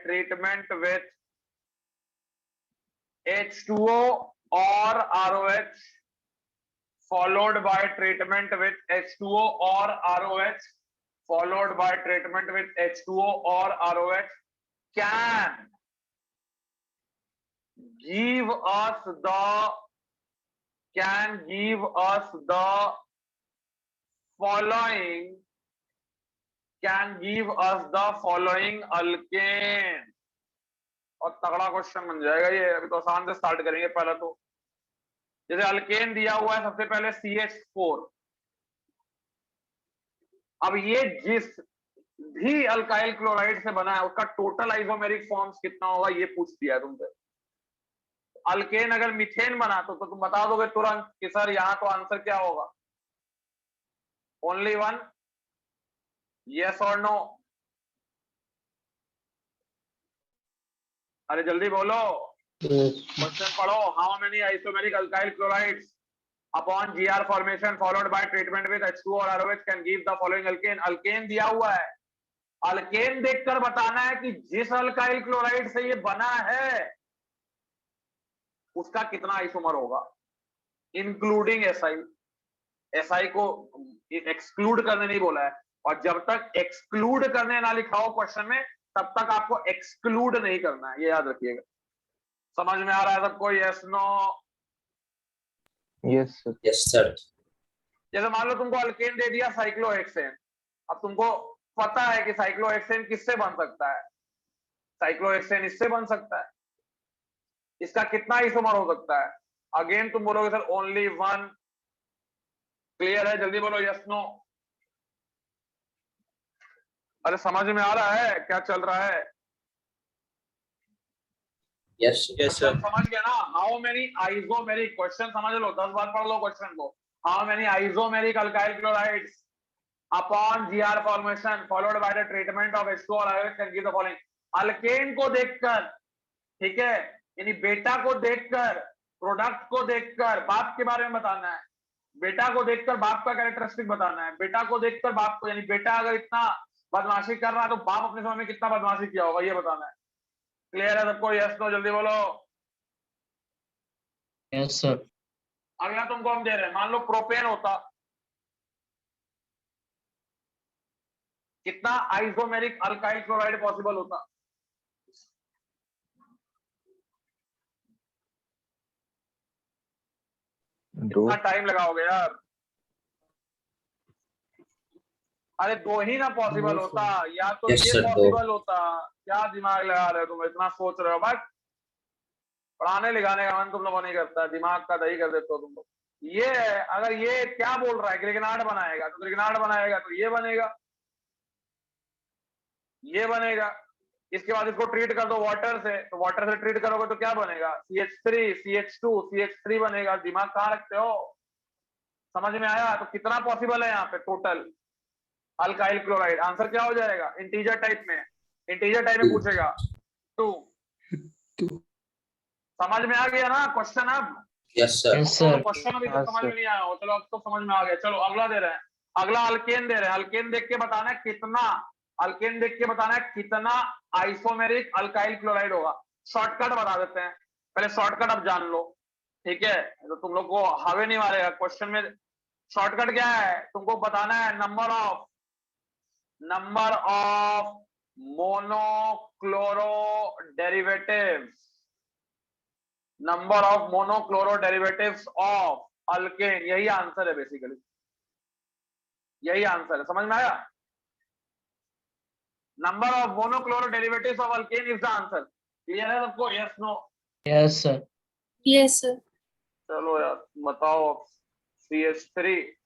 treatment with H2O or ROH, followed by treatment with H2O or ROH, followed by treatment with H2O or ROH, can give us the following alkane। और तगड़ा question बन जाएगा ये। अभी तो आसान से start करेंगे। पहला तो जैसे अल्केन दिया हुआ है, सबसे पहले CH4। अब ये जिस भी अल्काइल क्लोराइड से बना है, उसका टोटल आइसोमेरिक फॉर्म्स कितना होगा, ये पूछ दिया है तुमसे। अल्केन अगर मीथेन बना तो तुम बता दोगे तुरंत कि सर यहाँ तो आंसर क्या होगा? Only one. यस और नो? अरे जल्दी बोलो। क्वेश्चन पढ़ो, how many isomeric alkyl chlorides upon GR formation followed by treatment with H2 और ROH can give the following alkane. Alkane दिया हुआ है, अल्केन देखकर बताना है कि जिस अल्काइल क्लोराइड से ये बना है उसका कितना आइसोमर होगा, इंक्लूडिंग एसआई। एसआई को एक्सक्लूड करने नहीं बोला है, और जब तक एक्सक्लूड करने ना लिखा हो क्वेश्चन में तब तक आपको एक्सक्लूड नहीं करना है, ये याद रखिएगा। समझ में आ रहा है सबको? Yes no? Yes sir. Yes, sir. जैसे मान लो तुमको अल्केन दे दिया साइक्लोहेक्सेन, अब तुमको पता है कि साइक्लोहेक्सेन किससे बन सकता है, साइक्लोहेक्सेन इससे बन सकता है, इसका कितना आइसोमर हो सकता है? अगेन तुम बोलोगे सर ओनली वन। क्लियर है? जल्दी बोलो यस नो। अरे समझ में आ रहा है क्या चल रहा है? Yes, yes, sir. समझ गया ना? हाउ मेनी आइसोमेरिक, क्वेश्चन समझ लो, 10 बार पढ़ लो क्वेश्चन को। How many isomeric alkyl chlorides upon GR formation followed by the treatment of H2 और ROH can give the following. Alkane को देखकर, ठीक है, यानी बेटा को देखकर, प्रोडक्ट को देखकर बाप के बारे में बताना है, बेटा को देखकर बाप का कैरेक्टरिस्टिक बताना है, बेटा को देखकर बाप को, यानी बेटा अगर इतना बदमाशी कर रहा है तो बाप अपने समय में कितना बदमाशी किया होगा ये बताना है। क्लियर है सबको? Yes no? जल्दी बोलो। Yes, sir. अगला तुमको हम दे रहे हैं, मान लो प्रोपेन होता, कितना आइसोमेरिक अल्काइल क्लोराइड पॉसिबल होता? दो। कितना टाइम लगाओगे यार? अरे दो ही ना पॉसिबल होता, या तो Yes, ये sir, दो। पॉसिबल होता। क्या दिमाग लगा रहे हो तुम, इतना सोच रहे हो? बस पढ़ाने लिखाने का मन तुम लोगों नहीं करता, दिमाग का दही कर देते हो तुम लोग। ये अगर ये क्या बोल रहा है, ग्रिग्नार्ड बनाएगा तो ग्रिग्नार्ड बनाएगा तो ये बनेगा, ये बनेगा। इसके बाद इसको ट्रीट कर दो वाटर से, तो वाटर से ट्रीट करोगे तो क्या बनेगा? CH3 CH2 CH3 बनेगा। दिमाग कहाँ रखते हो? समझ में आया? तो कितना पॉसिबल है यहाँ पे टोटल अल्काइल क्लोराइड? आंसर क्या हो जाएगा? इंटीजर टाइप में, इंटीजर टाइप में Two. पूछेगा 2। समझ में आ गया ना क्वेश्चन? अब Yes, sir. Yes, sir. Question अभी हाँ, तक समझ sir. में नहीं आया हो, चलो अब तो समझ में आ गया। चलो अगला दे रहे हैं, अगला अल्केन दे रहे हैं। अल्केन देख के बताना है कितना, अल्केन देख के बताना है कितना आइसोमेरिक अल्काइल क्लोराइड होगा। शॉर्टकट बता देते हैं, पहले शॉर्टकट अब जान लो, ठीक है? तो तुम लोग को हवे नहीं मारेगा क्वेश्चन में। शॉर्टकट क्या है? तुमको बताना है number of monochloro derivatives, number of monochloro derivatives of alkane. यही आंसर है बेसिकली, यही आंसर है। समझ में आया? Number of monochloro derivatives of alkane is the answer. Clear है सबको? Yes no? Yes, sir. Yes, sir. चलो यार बताओ। CH3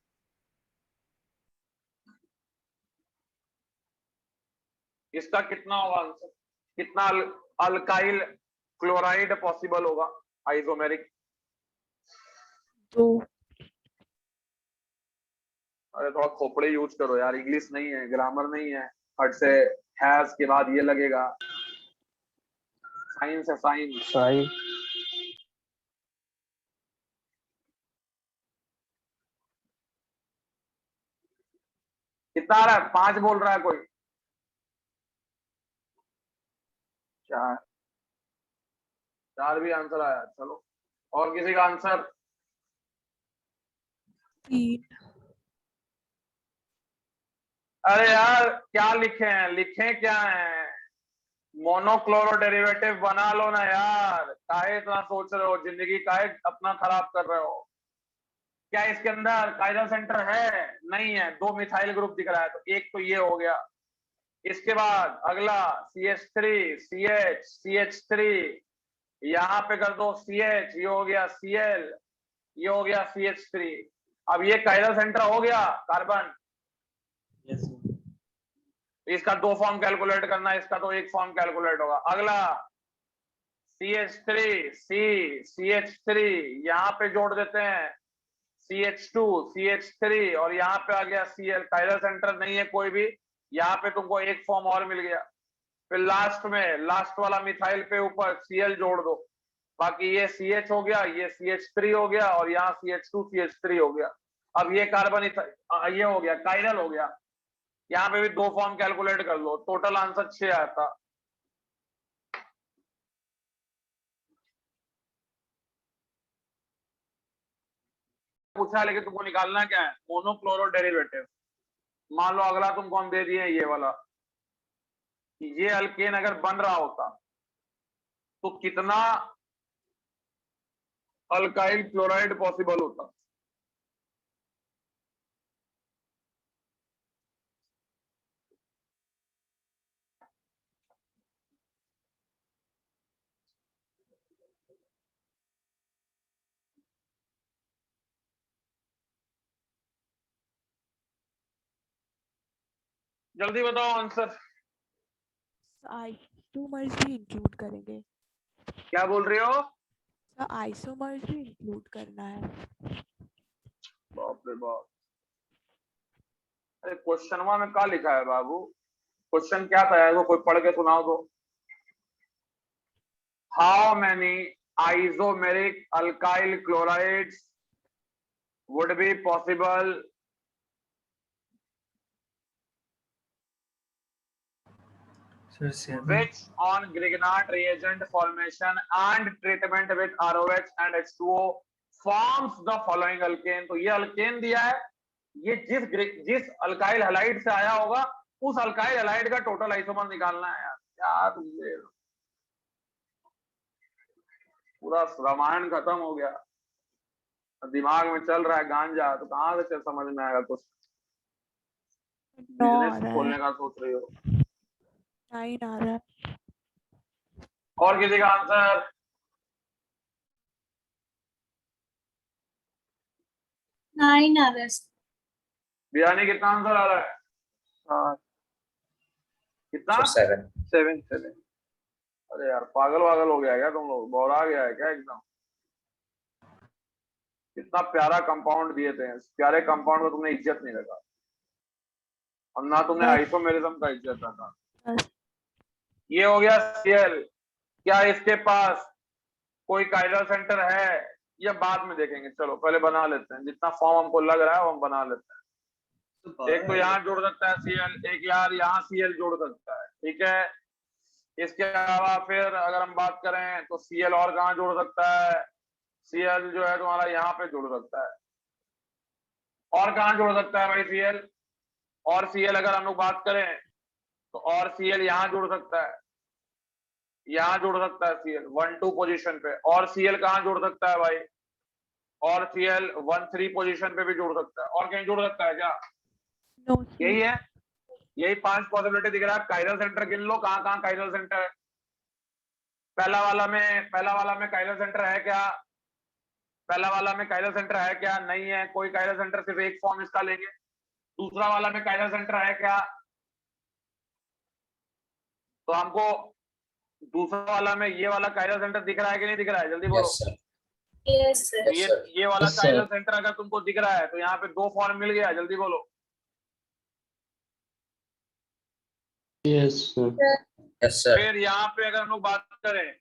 इसका कितना होगा आंसर? कितना अल्काइल क्लोराइड पॉसिबल होगा आइसोमेरिक? दो। अरे थोड़ा खोपड़े यूज करो यार, इंग्लिश नहीं है, ग्रामर नहीं है, हट से हैज के बाद ये लगेगा। साइंस है, साइंस। 5। कितना आ रहा है? 5 बोल रहा है कोई? 4, 4 भी आंसर आया। चलो और किसी का आंसर? 3। अरे यार क्या लिखे हैं, लिखे क्या है? मोनोक्लोरो डेरिवेटिव बना लो ना यार, काहे इतना सोच रहे हो, जिंदगी काहे अपना खराब कर रहे हो? क्या इसके अंदर काइरल सेंटर है? नहीं है। 2 मिथाइल ग्रुप दिख रहा है, तो एक तो ये हो गया। इसके बाद अगला CH3 CH CH3, यहाँ पे कर दो CH, ये हो गया Cl, ये हो गया CH3। अब ये काइरल सेंटर हो गया कार्बन। इसका 2 फॉर्म कैलकुलेट करना है, इसका तो 1 फॉर्म कैलकुलेट होगा। अगला CH3 C CH3, यहाँ पे जोड़ देते हैं CH2 CH3, और यहाँ पे आ गया Cl। काइरल सेंटर नहीं है कोई भी, यहाँ पे तुमको 1 फॉर्म और मिल गया। फिर लास्ट में, लास्ट वाला मिथाइल पे ऊपर Cl जोड़ दो, बाकी ये CH हो गया, ये CH3 हो गया, और यहाँ CH2 CH3 हो गया। अब ये कार्बन ये हो गया, काइरल हो गया। यहाँ पे भी 2 फॉर्म कैलकुलेट कर लो, टोटल आंसर 6 आता। पूछा है, लेकिन तुमको निकालना क्या है, मोनोक्लोरो डेरिवेटिव। मान लो अगला तुम कौन दे दिए, ये वाला, ये अल्केन अगर बन रहा होता तो कितना अल्काइल क्लोराइड पॉसिबल होता। जल्दी बताओ आंसर। आइसोमर्स भी इंक्लूड करेंगे। क्या बोल रही हो? आइसोमर्स भी इंक्लूड करना है। बाप रे बाप, अरे क्वेश्चन में क्या लिखा है बाबू? क्वेश्चन क्या था यार, वो कोई पढ़ के सुनाओ तो। How many isomeric alkyl chlorides would be possible which on Grignard reagent formation and treatment with ROH and H2O forms the following alkane। तो ये अल्केन दिया है, ये जिस अल्काइल हैलाइड से आया होगा उस अल्काइल हैलाइड का टोटल आइसोमर निकालना है यार। क्या तुमसे पूरा रामायण खत्म हो गया, दिमाग में चल रहा है गांजा, तो कहां से समझ में आएगा कुछ? बिजनेस खोलने का सोच रही हो? 9 आ रहा है। और किसी का आंसर? नाइन आ रहा है। बियानी कितना आंसर आ रहा है? कितना? 7 अरे यार पागल वागल हो गया क्या तुम लोग, बौरा गया है क्या एकदम? कितना प्यारा कंपाउंड दिए थे, प्यारे कंपाउंड को तुमने इज्जत नहीं रखा, और ना तुमने आइसोमेरिज्म का इज्जत रखा। ये हो गया Cl। क्या इसके पास कोई काइरल सेंटर है या बाद में देखेंगे? चलो पहले बना लेते हैं, जितना फॉर्म हमको लग रहा है वो हम बना लेते हैं। एक तो यहाँ जोड़ सकता है Cl, एक यार यहाँ Cl जोड़ सकता है, ठीक है। इसके अलावा फिर अगर हम बात करें तो Cl और कहाँ जोड़ सकता है? Cl जो है तुम्हारा यहाँ पे जोड़ सकता है, और कहाँ जोड़ सकता है भाई Cl? और Cl अगर हम लोग बात करें तो और Cl यहाँ जोड़ सकता है, यहाँ जोड़ सकता है Cl 1-2 पोजीशन पे, और Cl कहाँ जोड़ सकता है भाई? और Cl 1-3 पोजीशन पे भी जोड़ सकता है, और कहीं जोड़ सकता है क्या? यही है, यही 5 पॉसिबिलिटी दिख रहा है। काइरल सेंटर गिन लो, कहाँ कहाँ काइरल सेंटर है। पहला वाला में काइरल सेंटर है क्या? पहला वाला में काइरल सेंटर है क्या? नहीं है, कोई काइरल सेंटर, सिर्फ एक फॉर्म इसका लेंगे। दूसरा वाला में काइरल सेंटर है क्या? तो हमको दूसरा वाला में ये वाला काइरल सेंटर दिख रहा है कि नहीं दिख रहा है? जल्दी बोलो। Yes sir. ये वाला Yes, sir. काइरल सेंटर अगर तुमको दिख रहा है तो यहाँ पे 2 फॉर्म मिल गया, जल्दी बोलो। Yes sir. फिर यहाँ पे अगर हम लोग बात करें,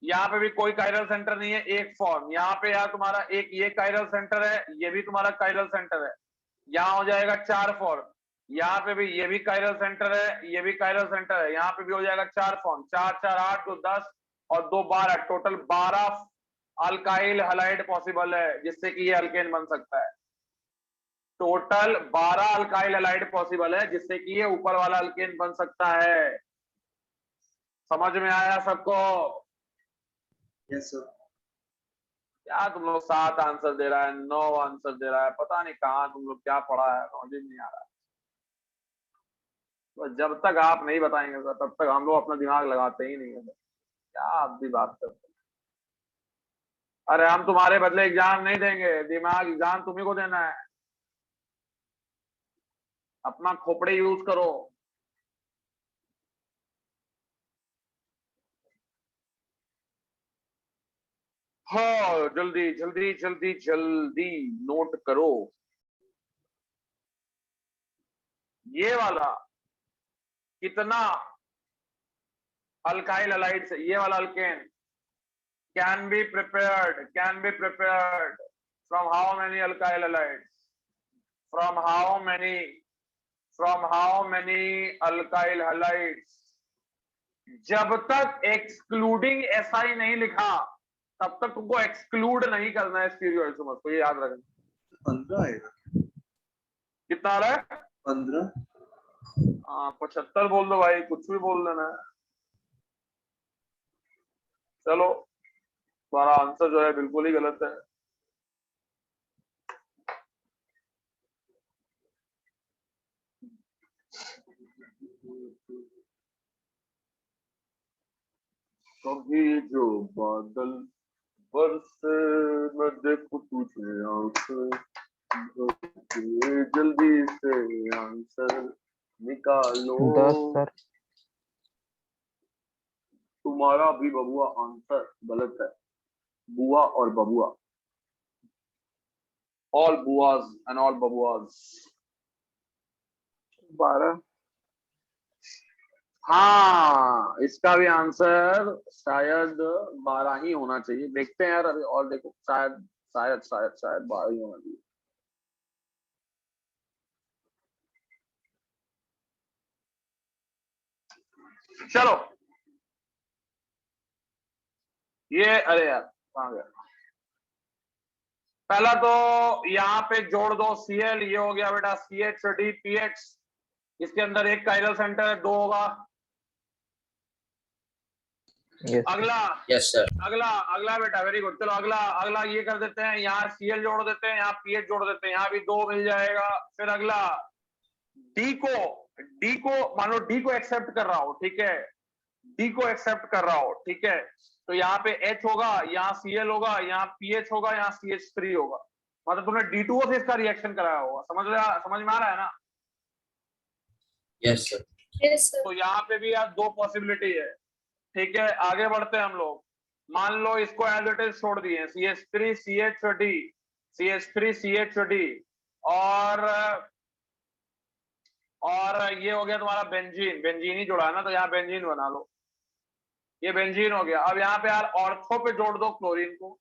यहाँ पे भी कोई काइरल सेंटर नहीं है, एक फॉर्म। यहाँ पे यार तुम्हारा एक ये काइरल सेंटर है, ये भी तुम्हारा काइरल सेंटर है, यहाँ हो जाएगा 4 फॉर्म। यहाँ पे भी ये भी काइरल सेंटर है, ये भी काइरल सेंटर है, यहाँ पे भी हो जाएगा 4 फॉर्म। 4 4 8 2 10 और 2 12, टोटल 12 अल्काइल हैलाइड पॉसिबल है जिससे कि ये अल्केन बन सकता है। टोटल 12 अल्काइल हैलाइड पॉसिबल है जिससे कि ये ऊपर वाला अल्केन बन सकता है। समझ में आया सबको? Yes sir. क्या तुम लोग 7 आंसर दे रहा है, 9 आंसर दे रहा है, पता नहीं कहाँ तुम लोग क्या पढ़ा है, समझ नहीं आ रहा है। तो जब तक आप नहीं बताएंगे सर तब तक हम लोग अपना दिमाग लगाते ही नहीं है सर। क्या आप भी बात करते हैं? अरे हम तुम्हारे बदले एग्जाम नहीं देंगे, दिमाग एग्जाम तुम्ही को देना है, अपना खोपड़े यूज करो। हाँ जल्दी जल्दी जल्दी जल्दी नोट करो। ये वाला कितना अल्काइल हैलाइड से, ये वाला alkane can be prepared from how many alkyl halides? From how many alkyl halides? जब तक एक्सक्लूडिंग SI नहीं लिखा तब तक तुमको एक्सक्लूड नहीं करना है स्टीरियोइसोमर्स को, ये याद रखना। 15 आएगा। कितना आ रहा है? 15। हाँ 75 बोल दो भाई, कुछ भी बोल देना है। चलो तुम्हारा आंसर जो है बिल्कुल ही गलत है। कभी जो बादल बरसे मैं देखूं तुझे आंसर, जल्दी से आंसर निकालो। 10 सर। तुम्हारा भी बबुआ आंसर गलत है। बुआ और बबुआ, ऑल बुआज एंड ऑल बबुआज। 12। हाँ इसका भी आंसर शायद 12 ही होना चाहिए। देखते हैं यार अभी और देखो, शायद शायद शायद शायद 12 ही होना चाहिए। चलो ये, अरे यार कहां गया? पहला तो यहाँ पे जोड़ दो Cl, ये हो गया बेटा CH3 PX। इसके अंदर एक कायरल सेंटर है, 2 होगा। यस अगला Yes, sir. अगला बेटा वेरी गुड। चलो अगला ये कर देते हैं, यहाँ Cl जोड़ देते हैं, यहाँ PH जोड़ देते हैं, यहाँ भी 2 मिल जाएगा। फिर अगला D को मान लो D को एक्सेप्ट कर रहा हो, ठीक है, D को एक्सेप्ट कर रहा हो, ठीक है, तो यहाँ पे H होगा, यहाँ Cl होगा, यहाँ PH होगा, यहाँ CH3 होगा। मतलब तुमने D2O से इसका रिएक्शन कराया होगा। समझ में आ रहा है ना? Yes, sir. Yes, sir. तो यहाँ पे भी यार 2 पॉसिबिलिटी है, ठीक है। आगे बढ़ते हैं हम लोग। मान लो इसको एज इट इज छोड़ दिए, CH3 CH3 और ये हो गया तुम्हारा बेंजीन ही जोड़ा है ना, तो यहाँ बेंजीन बना लो, ये बेंजीन हो गया। अब यहाँ पे यार ऑर्थो पे जोड़ दो क्लोरीन को,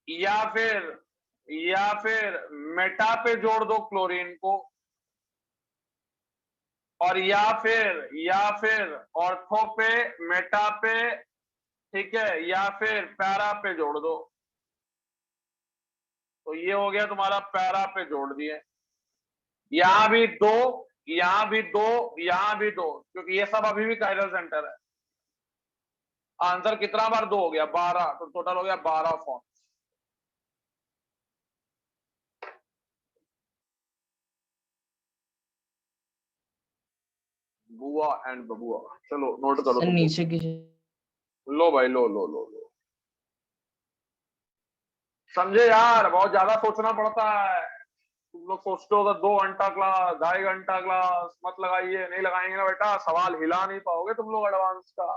या फिर मेटा पे जोड़ दो क्लोरीन को, और या फिर ऑर्थो पे, मेटा पे, ठीक है, या फिर पैरा पे जोड़ दो। तो ये हो गया तुम्हारा पैरा पे जोड़ दिए। यहां भी 2, यहां भी 2, यहां भी 2, क्योंकि ये सब अभी भी कायरल सेंटर है। आंसर कितना बार 2 हो गया? 12, तो टोटल हो गया 12 फॉर्म। बुआ एंड बबुआ। चलो नोट करो सर तुम। नीचे की लो भाई लो। समझे यार, बहुत ज्यादा सोचना पड़ता है। तुम लोग सोचते हो 2 घंटा क्लास, 2.5 घंटा क्लास, मत लगाइए। नहीं लगाएंगे ना बेटा, सवाल हिला नहीं पाओगे तुम लोग एडवांस का।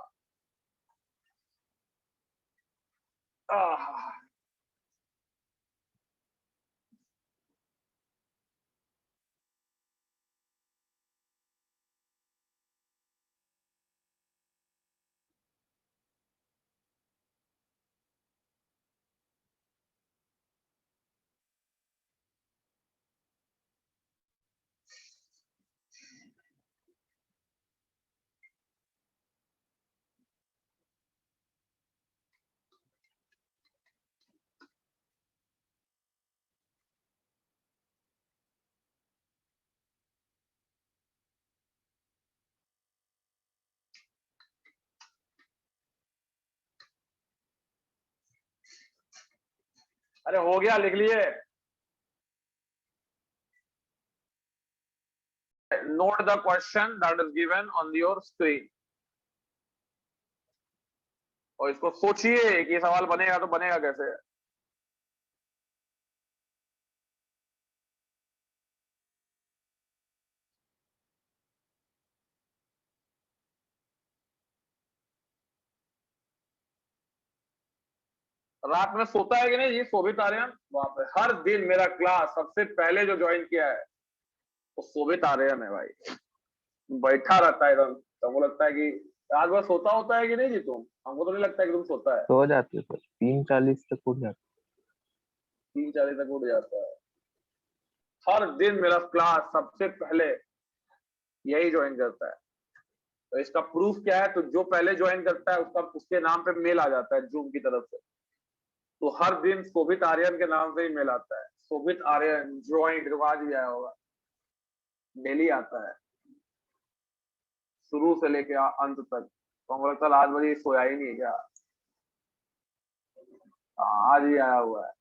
अरे हो गया, लिख लिए। Note the question that is given on your screen। और इसको सोचिए कि सवाल बनेगा तो बनेगा कैसे। रात में सोता है कि नहीं जी शोभित आर्यन? वहां पे हर दिन मेरा क्लास सबसे पहले जो ज्वाइन किया है वो शोभित आर्यन है भाई। बैठा रहता है एकदम, तो मुझे लगता है कि रात भर सोता होता है कि नहीं जी तुम? हमको तो नहीं लगता है कि तुम सोता है। सो जाते हो सर, 3:40 तक उठ जाते 3:40 तक उठ जाता है। हर दिन मेरा क्लास सबसे पहले यही ज्वाइन करता है। तो इसका प्रूफ क्या है? तो जो पहले ज्वाइन करता है उसका उसके नाम पे मेल आ जाता है जूम की तरफ से। तो हर दिन शोभित आर्यन के नाम से ही मेल आता है, शोभित आर्यन ज्वाइंट, तो आज भी आया होगा, डेली आता है शुरू से लेके अंत तक। तो हमको लगता है आज बड़ी सोया ही नहीं क्या? हाँ, आज ही आया हुआ है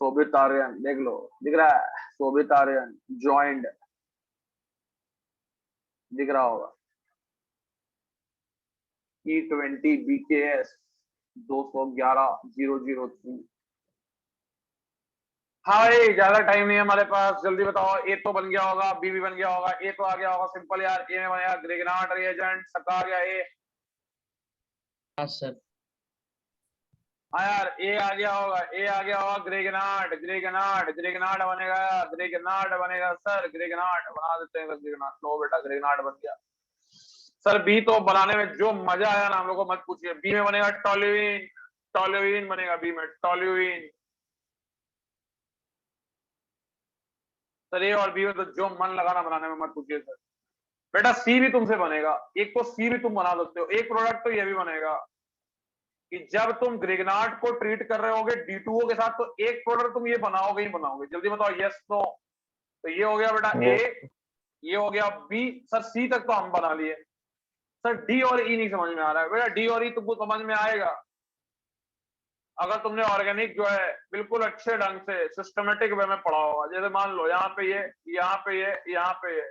शोभित आर्यन, देख लो, दिख रहा है शोभित आर्यन ज्वाइंट, दिख रहा होगा। E20 BKS 211-003। हाँ भाई, ज्यादा टाइम नहीं है हमारे पास, जल्दी बताओ। ए तो बन गया होगा, बी भी बन गया होगा, ए तो आ गया होगा सिंपल यार। ए में बनेगा ग्रिग्नार्ड रिएजेंट, सका आ गया ए। हाँ सर। हाँ यार, ए आ गया होगा, ए आ गया होगा। ग्रिग्नार्ड ग्रिग्नार्ड ग्रिग्नार्ड बनेगा, ग्रिग्नार्ड बनेगा सर, ग्रिग्नार्ड बना देते हैं ग्रिग्नार्ड। लो बेटा, ग्रिग्नार्ड बन गया सर। बी तो बनाने में जो मजा आया ना हम लोग को मत पूछिए। बी में बनेगा टोल्यूइन, टोल्यूइन बनेगा बी में, टोल्यूइन। सर ए और बी में तो जो मन लगाना बनाने में मत पूछिए सर। बेटा सी भी तुमसे बनेगा, एक तो सी भी तुम बना सकते हो। एक प्रोडक्ट तो ये भी बनेगा कि जब तुम ग्रिग्नार्ड को ट्रीट कर रहे होगे D2O के साथ, तो एक प्रोडक्ट तुम ये बनाओगे ही बनाओगे। जल्दी बताओ, यस नो? तो ये हो गया बेटा ए, Yes. ये हो गया बी। सर सी तक तो हम बना लिए सर। डी और ई नहीं समझ में आ रहा है बेटा। डी और ई तुमको समझ में आएगा अगर तुमने ऑर्गेनिक जो है बिल्कुल अच्छे ढंग से सिस्टमेटिक वे में पढ़ा होगा। जैसे मान लो यहाँ पे ये, यहाँ पे ये, यहाँ पे ये,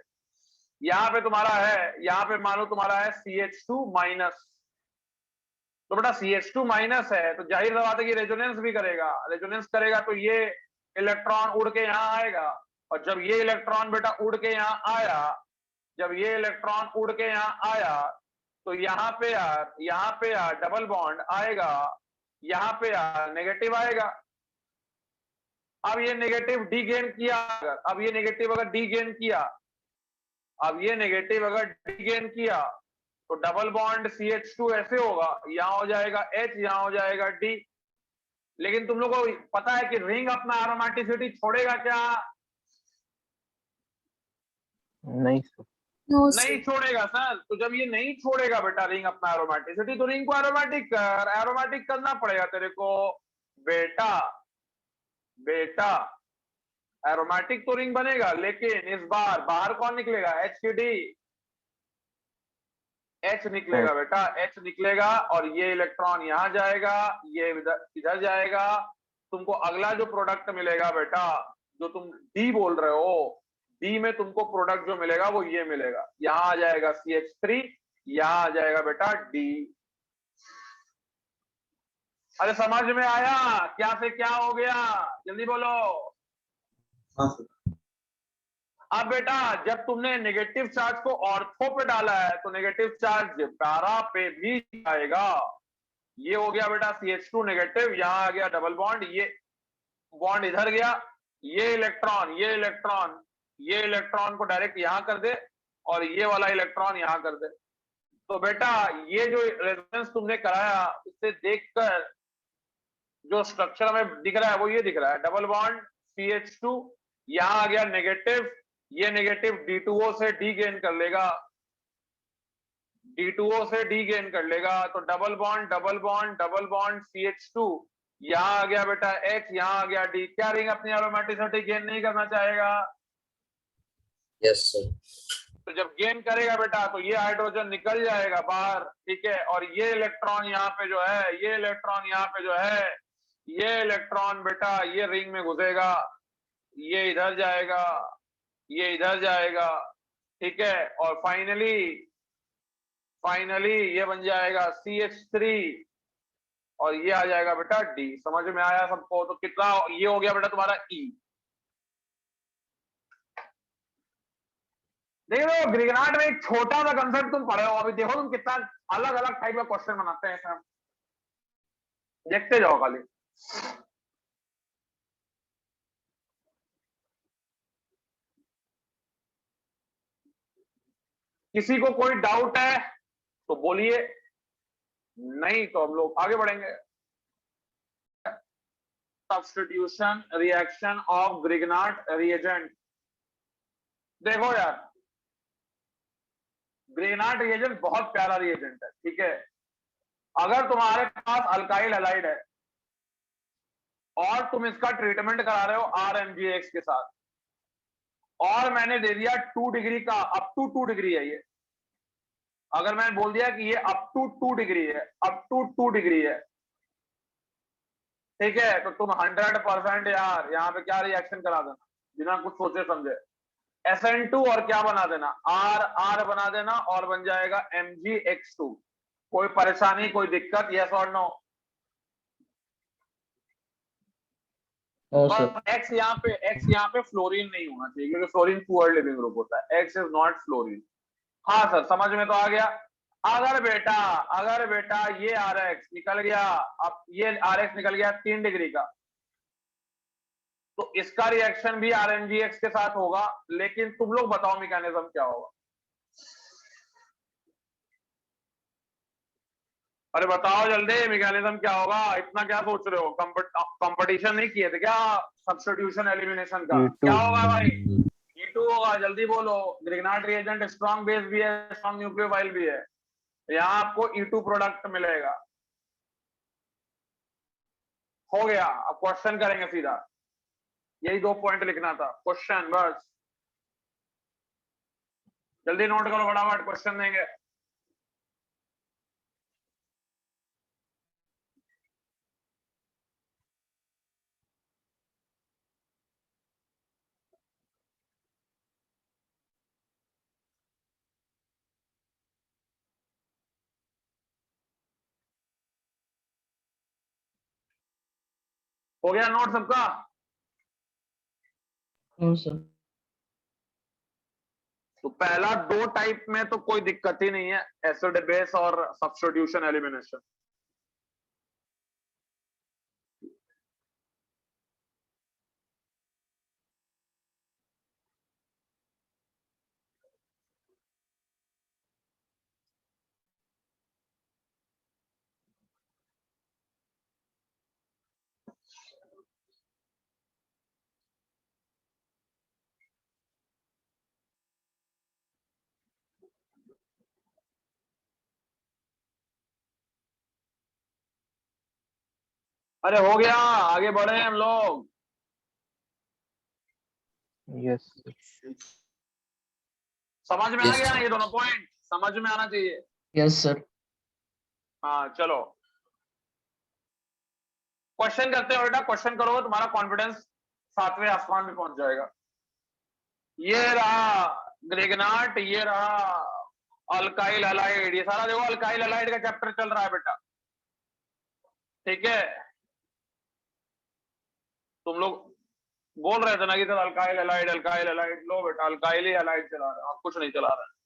यहाँ पे तुम्हारा है, यहाँ पे मान लो तुम्हारा है CH2-। तो बेटा CH2- है तो जाहिर सी बात है कि रेजोनेंस भी करेगा। रेजोनेंस करेगा तो ये इलेक्ट्रॉन उड़ के यहाँ आएगा, और जब ये इलेक्ट्रॉन बेटा उड़ के यहाँ आया, जब ये इलेक्ट्रॉन उड़ के यहाँ आया, तो यहाँ पे यार डबल बॉन्ड आएगा, यहाँ पे यार नेगेटिव आएगा। अब ये नेगेटिव डी गेन किया, अब ये नेगेटिव अगर डी गेन किया, अब ये नेगेटिव अगर डी गेन किया, तो डबल बॉन्ड CH2 ऐसे होगा, यहां हो जाएगा H, यहां हो जाएगा D। लेकिन तुम लोगों को पता है कि रिंग अपना एरोमेटिसिटी छोड़ेगा क्या? नहीं सर। No, नहीं sir. छोड़ेगा सर। तो जब ये नहीं छोड़ेगा बेटा रिंग अपना एरोमेटिसिटी, तो रिंग को एरोमेटिक कर, एरोमेटिक करना पड़ेगा तेरे को बेटा। बेटा एरोमेटिक तो रिंग बनेगा, लेकिन इस बार बाहर कौन निकलेगा? H की D, H निकलेगा बेटा, H निकलेगा, और ये इलेक्ट्रॉन यहां जाएगा, ये इधर जाएगा। तुमको अगला जो प्रोडक्ट मिलेगा बेटा, जो तुम D बोल रहे हो, D में तुमको प्रोडक्ट जो मिलेगा वो ये मिलेगा। यहां आ जाएगा CH3, यहां आ जाएगा बेटा D। अरे समझ में आया? क्या से क्या हो गया? जल्दी बोलो। हाँ सर। अब बेटा जब तुमने नेगेटिव चार्ज को ऑर्थो पे डाला है, तो नेगेटिव चार्ज पैरा पे भी आएगा। ये हो गया बेटा CH2 नेगेटिव, यहां आ गया डबल बॉन्ड, ये बॉन्ड इधर गया, ये इलेक्ट्रॉन, ये इलेक्ट्रॉन, ये इलेक्ट्रॉन को डायरेक्ट यहां कर दे, और ये वाला इलेक्ट्रॉन यहां कर दे। तो बेटा ये जो रेजोनेंस तुमने कराया, इससे देखकर जो स्ट्रक्चर हमें दिख रहा है वो ये दिख रहा है, डबल बॉन्ड CH2, यहां आ गया नेगेटिव, ये नेगेटिव D2O से डी गेन कर लेगा, D2O से डी गेन कर लेगा। तो double bond double bond double bond CH2, यहां आ गया बेटा H, यहां आ गया D। क्या रिंग अपनी एरोमेटिसिटी गेन नहीं करना चाहेगा? Yes sir. तो जब गेन करेगा बेटा, तो ये हाइड्रोजन निकल जाएगा बाहर, ठीक है। और ये इलेक्ट्रॉन यहाँ पे जो है, ये इलेक्ट्रॉन यहाँ पे जो है, ये इलेक्ट्रॉन बेटा ये रिंग में घुसेगा, ये इधर जाएगा, ये इधर जाएगा, ठीक है। और फाइनली ये बन जाएगा CH3, और ये आ जाएगा बेटा D। समझ में आया सबको? तो कितना ये हो गया बेटा तुम्हारा E। देखो ग्रिग्नार्ड में एक छोटा सा कंसेप्ट तुम पढ़े हो, अभी देखो तुम कितना अलग अलग टाइप का क्वेश्चन बनाते हैं इसमें, देखते जाओ खाली। किसी को कोई डाउट है तो बोलिए, नहीं तो हम लोग आगे बढ़ेंगे। Substitution reaction of Grignard reagent. देखो यार, ग्रिग्नार्ड रिएजेंट बहुत प्यारा रिएजेंट है, ठीक है। अगर तुम्हारे पास अल्काइल हैलाइड है और तुम इसका ट्रीटमेंट करा रहे हो RMGX के साथ, और मैंने दे दिया 2 डिग्री का, अप टू 2 डिग्री है ये, अगर मैंने बोल दिया कि ये अप टू 2 डिग्री है, अप टू 2 डिग्री है, ठीक है, तो तुम 100% यार यहाँ पे क्या रिएक्शन करा देना बिना कुछ सोचे समझे, SN2 और क्या बना देना, R बना देना और बन जाएगा MgX2। कोई परेशानी, कोई दिक्कत, यस और नो? No, sir. X यहाँ पे फ्लोरीन नहीं होना चाहिए, क्योंकि फ्लोरीन पुअर लिविंग ग्रुप होता है, X इज नॉट फ्लोरीन। हाँ सर, समझ में तो आ गया। अगर बेटा ये RX निकल गया, अब ये RX निकल गया 3 डिग्री का, तो इसका रिएक्शन भी RMGX के साथ होगा, लेकिन तुम लोग बताओ मैकेनिज्म क्या होगा? अरे बताओ जल्दी, मैकेनिज्म क्या होगा? इतना क्या सोच रहे हो? कंपटीशन नहीं किए थे क्या सब्स्टिट्यूशन एलिमिनेशन का? क्या होगा भाई? E2 होगा, जल्दी बोलो। ग्रिग्नार्ड रिएजेंट स्ट्रॉन्ग बेस भी है, स्ट्रॉन्ग न्यूक्लियोफाइल भी है, यहाँ आपको E2 प्रोडक्ट मिलेगा। हो गया, अब क्वेश्चन करेंगे सीधा, यही 2 पॉइंट लिखना था, क्वेश्चन बस। जल्दी नोट करो, फटाफट क्वेश्चन देंगे। हो गया नोट सबका? No, sir. तो पहला 2 टाइप में तो कोई दिक्कत ही नहीं है, एसिड बेस और सब्स्टिट्यूशन एलिमिनेशन। अरे हो गया, आगे बढ़े हम लोग। यस समझ में आ Yes, गया ना? sir. ये दोनों पॉइंट समझ में आना चाहिए। Yes, sir. हाँ चलो क्वेश्चन करते हो बेटा, क्वेश्चन करोगे तुम्हारा कॉन्फिडेंस 7वें आसमान में पहुंच जाएगा। ये रहा ग्रिग्नार्ड, ये रहा अल्काइल हैलाइड, ये सारा देखो अल्काइल हैलाइड का चैप्टर चल रहा है बेटा, ठीक है। तुम लोग बोल रहे थे ना कि sir alkyl halide, alkyl halide, लो बेटा अल्काइल ही हैलाइड चला रहा है, कुछ नहीं चला रहा है।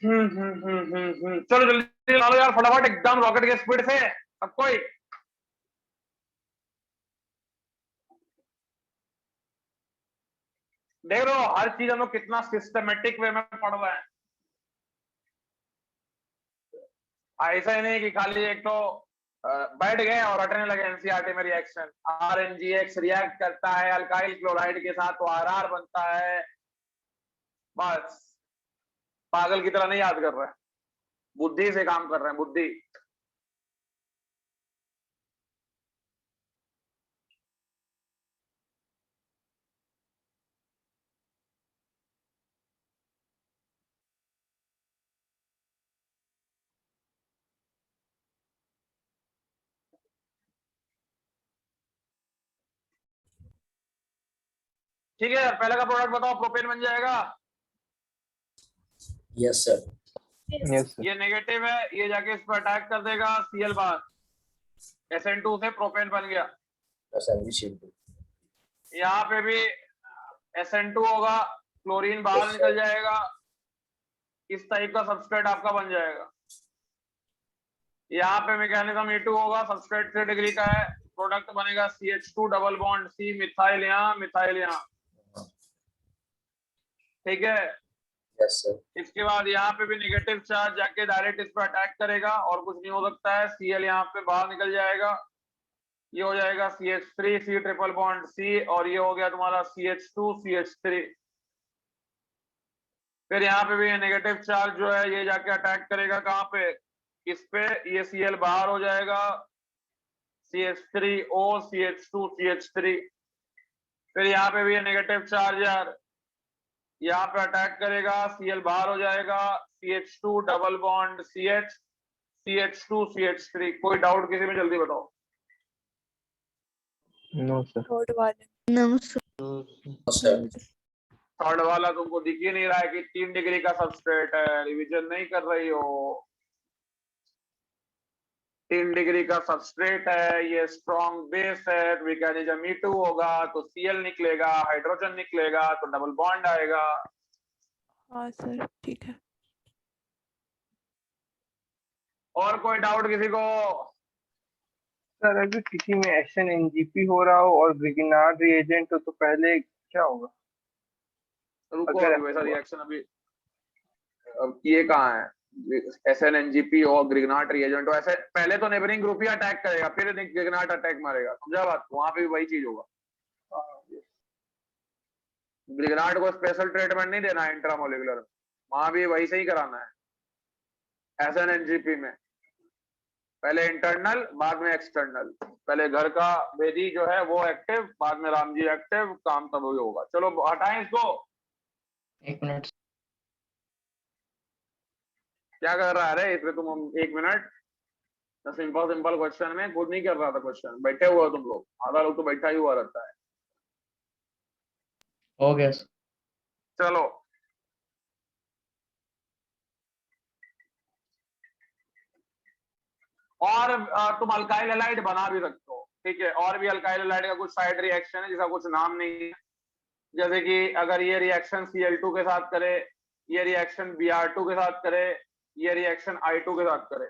चलो जल्दी ला लो यार फटाफट, एकदम रॉकेट के स्पीड से अब कोई। देख लो हर चीज हम लोग कितना सिस्टमेटिक वे में पढ़ रहे हैं। ऐसा ही नहीं कि खाली एक तो बैठ गए और रटने लगे एनसीईआरटी में रिएक्शन। RNGX रिएक्ट करता है अल्काइल क्लोराइड के साथ तो RR बनता है, बस पागल की तरह नहीं याद कर रहे हैं, बुद्धि से काम कर रहे हैं, बुद्धि। ठीक है, पहले का प्रोडक्ट बताओ, प्रोपेन बन जाएगा। Yes, sir. Yes sir. ये नेगेटिव है, ये जाके इस पर अटैक कर देगा, Cl बार, SN2 से प्रोपेन बन गया। SNG2. यहाँ पे भी SN2 होगा, क्लोरीन बाहर Yes, निकल sir. जाएगा, इस टाइप का सबस्ट्रेट आपका बन जाएगा। यहाँ पे मैकेनिज्म E2 होगा, सबस्ट्रेट 3 डिग्री का है, प्रोडक्ट बनेगा CH2 double bond C, methyl यहाँ, मिथाइल यहाँ। ठीक है, Yes, sir. इसके बाद यहाँ पे भी नेगेटिव चार्ज जाके डायरेक्ट इस पर अटैक करेगा और कुछ नहीं हो सकता है, Cl यहाँ पे बाहर निकल जाएगा, ये हो जाएगा CH3 C triple bond C, और ये हो गया तुम्हारा CH2 CH3। फिर यहाँ पे भी नेगेटिव चार्ज जो है ये जाके अटैक करेगा कहाँ पे, इस पे, ये Cl बाहर हो जाएगा, CH3O CH2 CH3। फिर यहाँ पे भी नेगेटिव चार्ज यार यहाँ पे अटैक करेगा, Cl बाहर हो जाएगा, CH2 double bond CH, CH2 CH3। कोई डाउट किसी में, जल्दी बताओ। No sir. थर्ड वाले No, sir. No, sir. Third वाला तुमको दिख ही नहीं रहा है कि 3 डिग्री का सबस्ट्रेट है, रिवीजन नहीं कर रही हो। 3 डिग्री का सबस्ट्रेट है, ये स्ट्रॉन्ग बेस है, तो मैकेनिज्म E2 होगा, तो Cl निकलेगा, हाइड्रोजन निकलेगा, तो डबल बॉन्ड आएगा। हाँ सर ठीक है। और कोई डाउट किसी को? सर अगर किसी में SN-NGP हो रहा हो और ग्रिग्नार्ड रिएजेंट हो तो पहले क्या होगा? रुको, अगर अभी वैसा रिएक्शन अभी अब ये कहाँ है, SN-NGP और ग्रिग्नार्ड रिएजेंट हो, ऐसे पहले तो नेबरिंग ग्रुप ही अटैक करेगा, फिर ग्रिग्नार्ड अटैक मारेगा, समझा बात? वहां पे भी वही चीज होगा। ग्रिग्नार्ड को स्पेशल ट्रीटमेंट नहीं देना है इंट्रामोलिकुलर में, वहां भी वही से ही कराना है। SN-NGP में पहले इंटरनल, बाद में एक्सटर्नल, पहले घर का बेदी जो है वो एक्टिव, बाद में रामजी एक्टिव, काम तब वही होगा। चलो हटाएं इसको। 1 मिनट। क्या कर रहा है रे इसमें तुम? 1 मिनट, सिंपल सिंपल क्वेश्चन में खुद नहीं कर रहा था क्वेश्चन, बैठे हुए हो तुम लोग, आधा लोग तो बैठा ही हुआ रहता है। हो गया सर। चलो और तुम अल्काइल हैलाइड बना भी सकते हो, ठीक है। और भी अल्काइल हैलाइड का कुछ साइड रिएक्शन है जिसका कुछ नाम नहीं है, जैसे कि अगर ये रिएक्शन Cl2 के साथ करे, ये रिएक्शन Br2 के साथ करे, ये रिएक्शन I2 के साथ करे,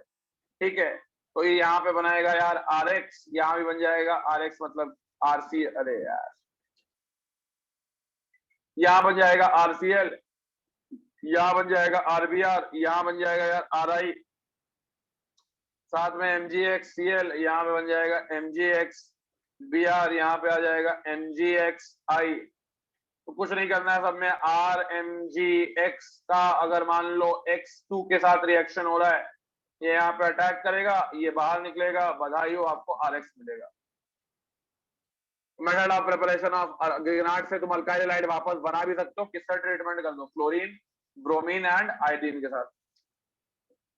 ठीक है, तो ये यहाँ पे बनाएगा यार RX, यहाँ भी बन जाएगा RX मतलब RC, अरे यार यहाँ बन जाएगा RCl, यहाँ बन जाएगा RBr, यहाँ बन जाएगा यार RI, साथ में MgXCl, यहाँ पे बन जाएगा MgXBr, यहाँ पे आ जाएगा MgXI। तो कुछ नहीं करना है, सब में RMgX का अगर मान लो X2 के साथ रिएक्शन हो रहा है, ये यहाँ पे अटैक करेगा, ये बाहर निकलेगा, बधाई हो आपको RX मिलेगा। Method of preparation of Grignard से तुम अल्काइल हैलाइड वापस बना भी सकते हो, किसका ट्रीटमेंट कर दो, क्लोरीन, ब्रोमीन एंड आयोडीन के साथ।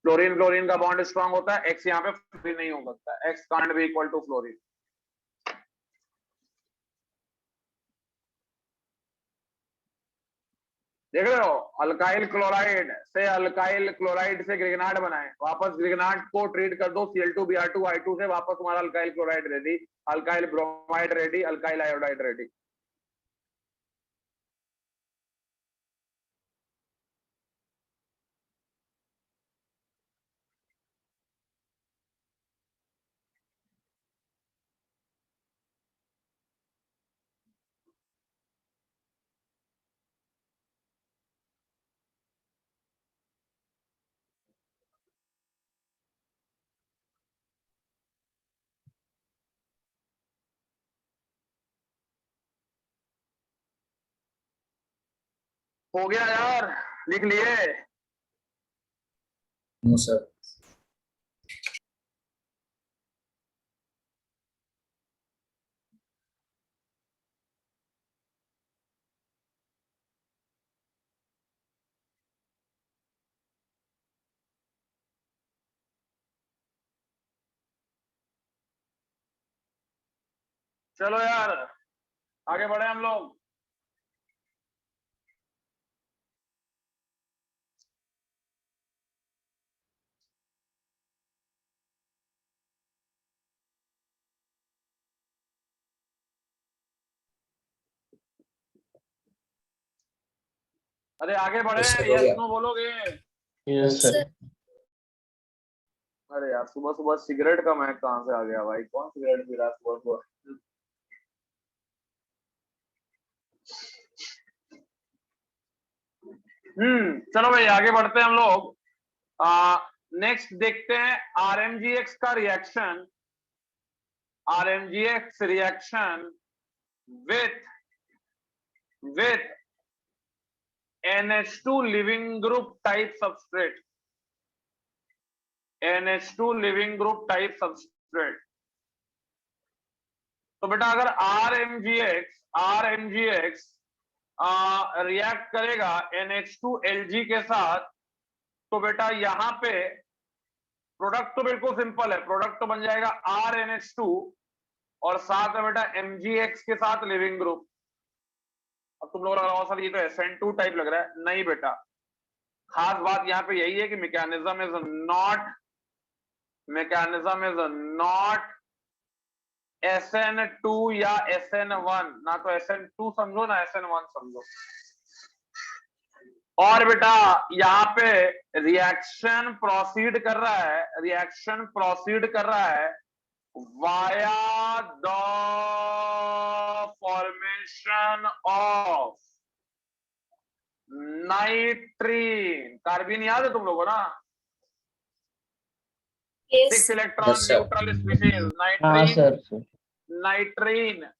फ्लोरीन फ्लोरीन का बॉन्ड स्ट्रांग होता है, X यहाँ पे फ्री नहीं हो सकता, X can't be equal to fluorine. देख रहे हो, अल्काइल क्लोराइड से ग्रिग्नार्ड बनाए, वापस ग्रिग्नार्ड को ट्रीट कर दो Cl2Br2 I2 से, वापस तुम्हारा alkyl chloride ready, alkyl bromide ready, alkyl iodide ready. हो गया यार, लिख लिए? No, sir. चलो यार आगे बढ़े हम लोग। अरे आगे बढ़े, Yes, sir, हो यस गया। नो बोलोगे? Yes sir. अरे यार सुबह सुबह सिगरेट का महक कहाँ से आ गया भाई, कौन सिगरेट पी रहा है सुबह सुबह? चलो भाई आगे बढ़ते हैं हम लोग। नेक्स्ट देखते हैं आरएमजीएक्स का reaction, RMGX reaction with NH2 living group type substrate, NH2 living group type substrate। तो बेटा अगर RMGX रिएक्ट करेगा NH2Lg के साथ, तो बेटा यहाँ पे प्रोडक्ट तो बिल्कुल सिंपल है, प्रोडक्ट तो बन जाएगा RNH2 और साथ में बेटा MgX के साथ लिविंग ग्रुप। अब तुम लोग लग रहा हो सर ये तो SN2 टाइप लग रहा है, नहीं बेटा, खास बात यहाँ पे यही है कि मैकेनिज्म इज नॉट SN2 या SN1, ना तो SN2 समझो ना SN1 समझो। और बेटा यहाँ पे रिएक्शन प्रोसीड कर रहा है via the formation of नाइट्रीन। Carbene याद है तुम लोगों ना? Yes. 6 electron Yes, sir. Neutral species हाँ नाइट्रीन। सर।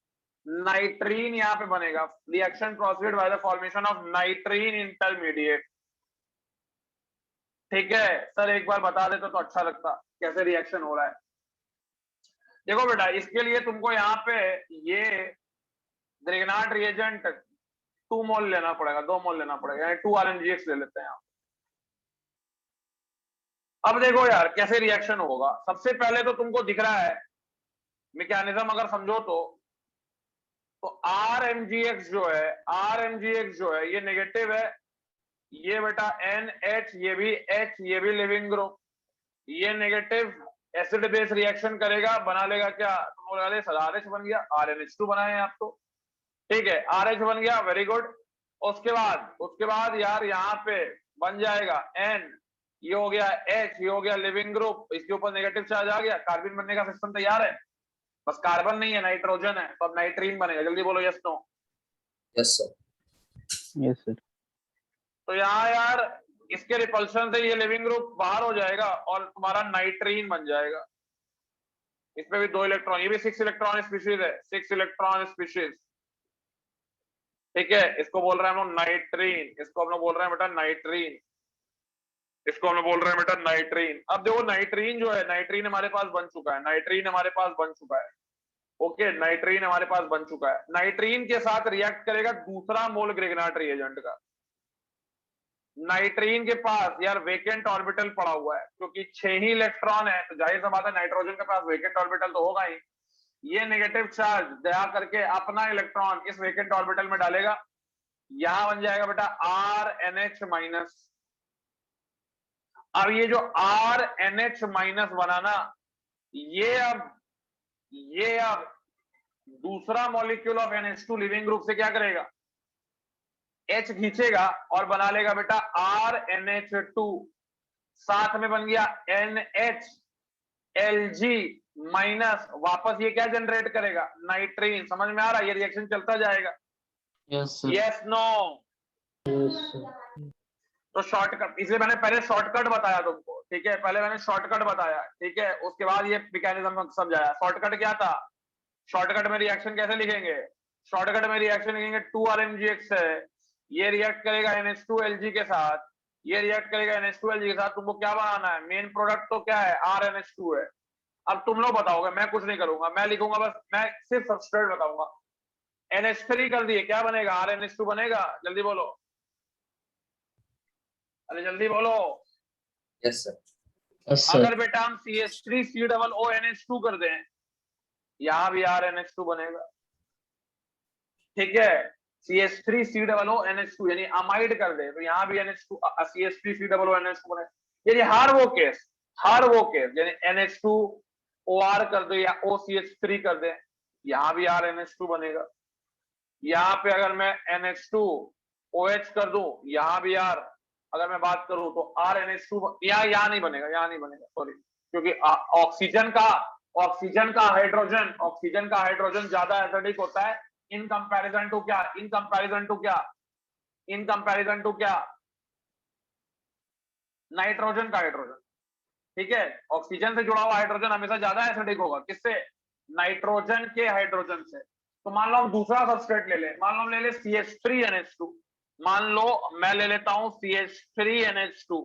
नाइट्रीन यहाँ पे बनेगा, reaction proceed by the formation of नाइट्रीन intermediate. ठीक है सर, एक बार बता देते तो अच्छा लगता कैसे रिएक्शन हो रहा है। देखो बेटा इसके लिए तुमको यहाँ पे ये ग्रिग्नार्ड रिएजेंट 2 मोल लेना पड़ेगा, 2 मोल लेना पड़ेगा, यानी 2 RMGX ले लेते हैं यहाँ। अब देखो यार कैसे रिएक्शन होगा। सबसे पहले तो तुमको दिख रहा है मैकेनिज्म अगर समझो तो RMGX जो है ये नेगेटिव है, ये बेटा NH, ये भी H, ये भी लिविंग ग्रुप, ये नेगेटिव एसिड बेस रिएक्शन करेगा, बना लेगा क्या, तुम बोल रहे सर RH बन गया, RNH2 बनाए आप तो, ठीक है RH बन गया, वेरी गुड। उसके बाद यार यहाँ पे बन जाएगा N, ये हो गया H, ये हो गया लिविंग ग्रुप, इसके ऊपर नेगेटिव चार्ज आ गया, कार्बन बनने का सिस्टम तैयार है, बस कार्बन नहीं है नाइट्रोजन है, तो अब नाइट्रीन बनेगा। जल्दी बोलो yes no. Yes, sir. Yes sir. तो यहाँ यार इसके रिपल्शन से ये लिविंग ग्रुप बाहर हो जाएगा और तुम्हारा नाइट्रीन बन जाएगा। इसमें भी 2 इलेक्ट्रॉन, ये भी 6 इलेक्ट्रॉन स्पीशीज है, 6 इलेक्ट्रॉन स्पीशीज, ठीक है। इसको बोल रहे हैं हम लोग नाइट्रीन, इसको हम लोग बोल रहे हैं बेटा नाइट्रीन, इसको हम लोग बोल रहे हैं बेटा नाइट्रीन। अब देखो नाइट्रीन जो है, नाइट्रीन हमारे पास बन चुका है, नाइट्रीन हमारे पास बन चुका है, ओके नाइट्रीन हमारे पास बन चुका है। नाइट्रीन के साथ रिएक्ट करेगा दूसरा मोल ग्रिग्नार्ड रिएजेंट का। नाइट्रीन के पास यार वेकेंट ऑर्बिटल पड़ा हुआ है, क्योंकि 6 ही इलेक्ट्रॉन है, तो जाहिर सा बात है नाइट्रोजन के पास वेकेंट ऑर्बिटल तो होगा ही। ये नेगेटिव चार्ज दया करके अपना इलेक्ट्रॉन इस वेकेंट ऑर्बिटल में डालेगा, यहां बन जाएगा बेटा RNH माइनस। अब ये जो RNH माइनस बना ना, ये अब दूसरा molecule of NH2 leaving group से क्या करेगा, H खींचेगा और बना लेगा बेटा RNH2, साथ में बन गया NHLG माइनस, वापस ये क्या जनरेट करेगा, नाइट्रीन। समझ में आ रहा है, ये रिएक्शन चलता जाएगा। Yes no. तो शॉर्टकट, इसलिए मैंने पहले शॉर्टकट बताया तुमको, ठीक है, पहले मैंने शॉर्टकट बताया, ठीक है, उसके बाद ये मैकेनिज्म समझाया। शॉर्टकट क्या था, शॉर्टकट में रिएक्शन कैसे लिखेंगे, शॉर्टकट में रिएक्शन लिखेंगे 2 RMGX है, ये रिएक्ट करेगा NH2Lg के साथ, ये रिएक्ट करेगा NH2Lg के साथ, तुमको क्या बनाना है, मेन प्रोडक्ट तो क्या है, RNH2 है। अब तुम लोग बताओगे, मैं कुछ नहीं करूंगा, मैं लिखूंगा बस, मैं सिर्फ सबस्ट्रेट बताऊंगा। NH3 कर दिए, क्या बनेगा, RNH2 बनेगा, जल्दी बोलो, अरे जल्दी बोलो। Yes, sir. Yes, sir. अगर बेटा हम CH3COONH2 कर दें, यहां भी RNH2 बनेगा, ठीक है। CH3COONH2 यानी अमाइड कर दे तो यहाँ भी NH2 CH3COONH2 बनेगा। यानी हर वो केस यानी NH2OR कर दो या OCH3 कर दे, यहाँ भी RNH2 बनेगा। यहाँ पे अगर मैं NH2OH कर दूं, यहाँ भी R, अगर मैं बात करूं तो RNH2 यहाँ नहीं बनेगा, सॉरी, क्योंकि ऑक्सीजन का हाइड्रोजन ज्यादा एसिडिक होता है इन कंपैरिजन टू क्या, नाइट्रोजन का हाइड्रोजन, ठीक है। ऑक्सीजन से जुड़ा हुआ हाइड्रोजन हमेशा ज्यादा एसिडिक होगा, किससे, नाइट्रोजन के हाइड्रोजन से। तो मान लो हम दूसरा सबस्ट्रेट ले लें, मान लो हम ले ले CH3NH2, मान लो मैं ले लेता हूं CH3NH2,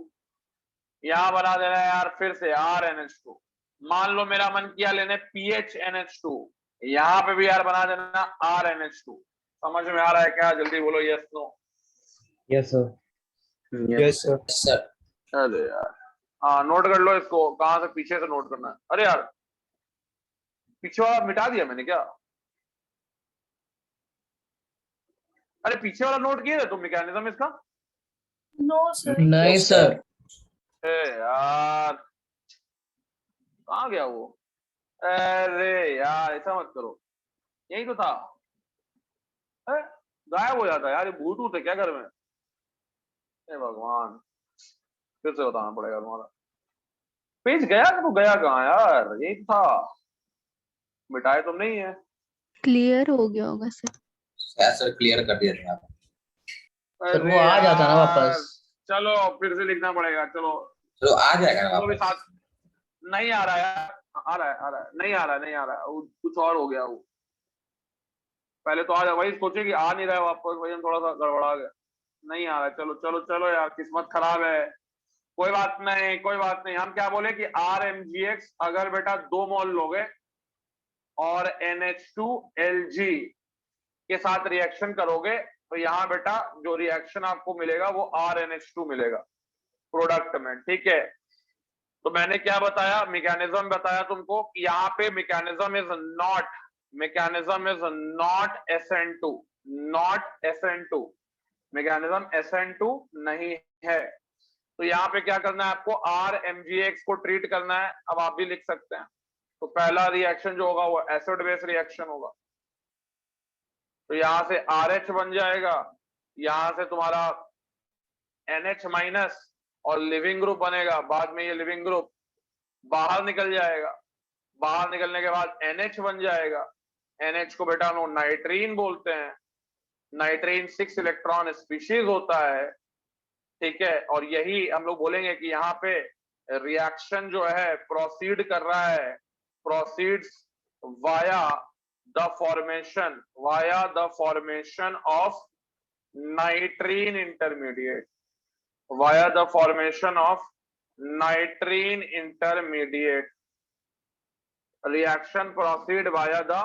यहां बना देना है यार फिर से RNH2। मान लो मेरा मन किया लेने PHNH2, यहां पे भी यार बना देना RNH2। समझ में आ रहा है क्या, जल्दी बोलो yes no. Yes sir. Yes, sir. Yes, sir. अरे यार, हाँ नोट कर लो इसको, कहां से पीछे से नोट करना है। अरे यार पीछे वाला मिटा दिया मैंने क्या, अरे पीछे वाला नोट किया तुम मैकेनिज्म इसका, No, sir. नहीं Yes, sir. ए यार कहाँ गया वो, अरे यार ऐसा मत करो, यही तो था, गायब हो जाता है यार, ये ब्लूटूथ है क्या घर में, हे भगवान, फिर से बताना पड़ेगा तुम्हारा। पेज गया तो गया कहाँ यार, यही था, मिटाए तो नहीं है। क्लियर हो गया होगा सर। Yes, sir. Clear कर दिया था। सर अरे वो आ जाता ना यार, वापस। चलो फिर से लिखना पड़ेगा, चलो तो आ जाएगा ना चलो भी वापस। साथ, नहीं आ रहा है यार, आ रहा है, नहीं आ रहा है, वो कुछ और हो गया वो, पहले तो आ जाए, वही सोचे कि आ नहीं रहा है वापस, वही हम थोड़ा सा गड़बड़ा गया, नहीं आ रहा है, चलो चलो चलो यार, किस्मत खराब है, कोई बात नहीं। हम क्या बोले कि RMgx अगर बेटा 2 मोल लोगे और NH2Lg के साथ रिएक्शन करोगे, तो यहाँ बेटा जो रिएक्शन आपको मिलेगा वो RNH2 मिलेगा प्रोडक्ट में, ठीक है। तो मैंने क्या बताया, मैकेनिज्म बताया तुमको कि यहाँ पे mechanism is not SN2, mechanism SN2 नहीं है। तो यहाँ पे क्या करना है आपको, RMgx को ट्रीट करना है, अब आप भी लिख सकते हैं। तो पहला रिएक्शन जो होगा वो एसिड बेस रिएक्शन होगा, तो यहां से RH बन जाएगा, यहां से तुम्हारा NH माइनस और लिविंग ग्रुप बनेगा, बाद में ये लिविंग ग्रुप बाहर निकल जाएगा, बाहर निकलने के बाद NH बन जाएगा, NH को बेटा हम लोग नाइट्रीन बोलते हैं, नाइट्रीन 6 इलेक्ट्रॉन स्पीशीज होता है, ठीक है। और यही हम लोग बोलेंगे कि यहाँ पे रिएक्शन जो है प्रोसीड कर रहा है, proceeds via the formation of नाइट्रीन intermediate, reaction proceed via the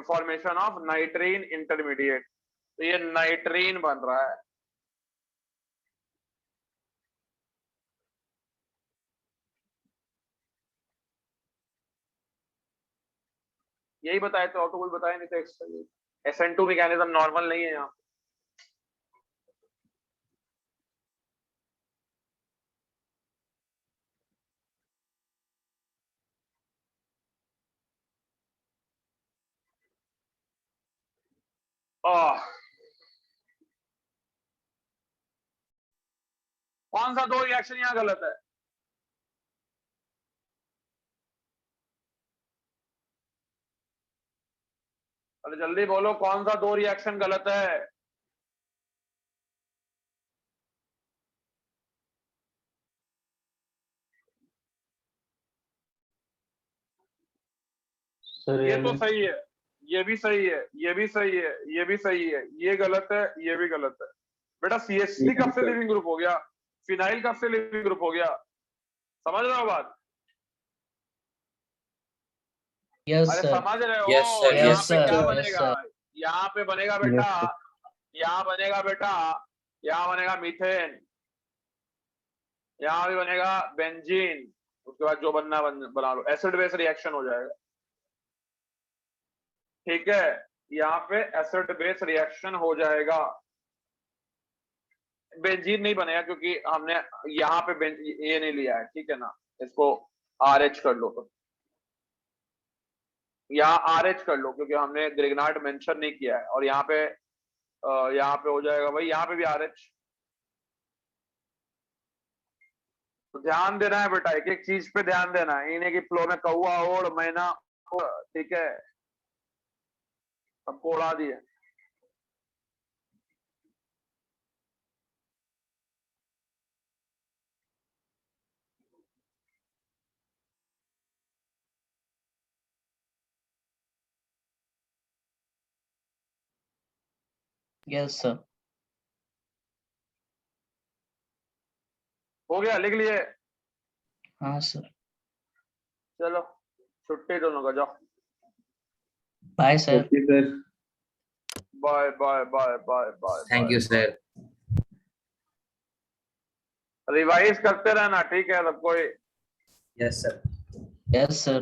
formation of नाइट्रीन intermediate, तो ये नाइट्रीन बन रहा है। यही बताए तो, और तो कुछ बताया नहीं था एक्स्ट्रा। SN2 मैकेनिज्म नॉर्मल नहीं है यहाँ, कौन सा 2 रिएक्शन यहाँ गलत है, अरे जल्दी बोलो, कौन सा 2 रिएक्शन गलत है। सर ये तो सही है, ये भी सही है, ये भी सही है, ये भी सही है, ये गलत है, ये भी गलत है। बेटा CH3 कब से लिविंग ग्रुप हो गया, फिनाइल कब से लिविंग ग्रुप हो गया, समझ रहे हो बात? Yes, अरे sir. समझ रहे हो? Yes, sir. यहाँ Yes, पे sir. क्या Yes, बनेगा? sir. यहाँ पे बनेगा बेटा, Yes, यहाँ बनेगा बेटा, यहाँ बनेगा मीथेन, यहाँ भी बनेगा बेंजीन, उसके बाद जो बनना बना लो, एसिड बेस रिएक्शन हो जाएगा। ठीक है, यहाँ पे एसिड बेस रिएक्शन हो जाएगा। बेंजीन नहीं बनेगा क्योंकि हमने यहाँ पे ये नहीं लिया है, ठीक है ना, इसको RH कर लो, तो यहाँ RH कर लो क्योंकि हमने ग्रिग्नार्ड मेंशन नहीं किया है, और यहाँ पे हो जाएगा भाई, यहाँ पे भी RH। तो ध्यान देना है बेटा, एक एक चीज पे ध्यान देना है, इन्हें की फ्लो में कौआ ओढ़ मैना ओढ़, ठीक है, सबको उड़ा दिए। Yes, sir. हो गया, लिख लिए? हाँ sir. चलो छुट्टी दोनों का, जाओ, Bye sir. Okay, sir. Bye bye bye bye bye. Thank you, sir. Revise करते रहना, ठीक है सब कोई। Yes, sir. Yes sir.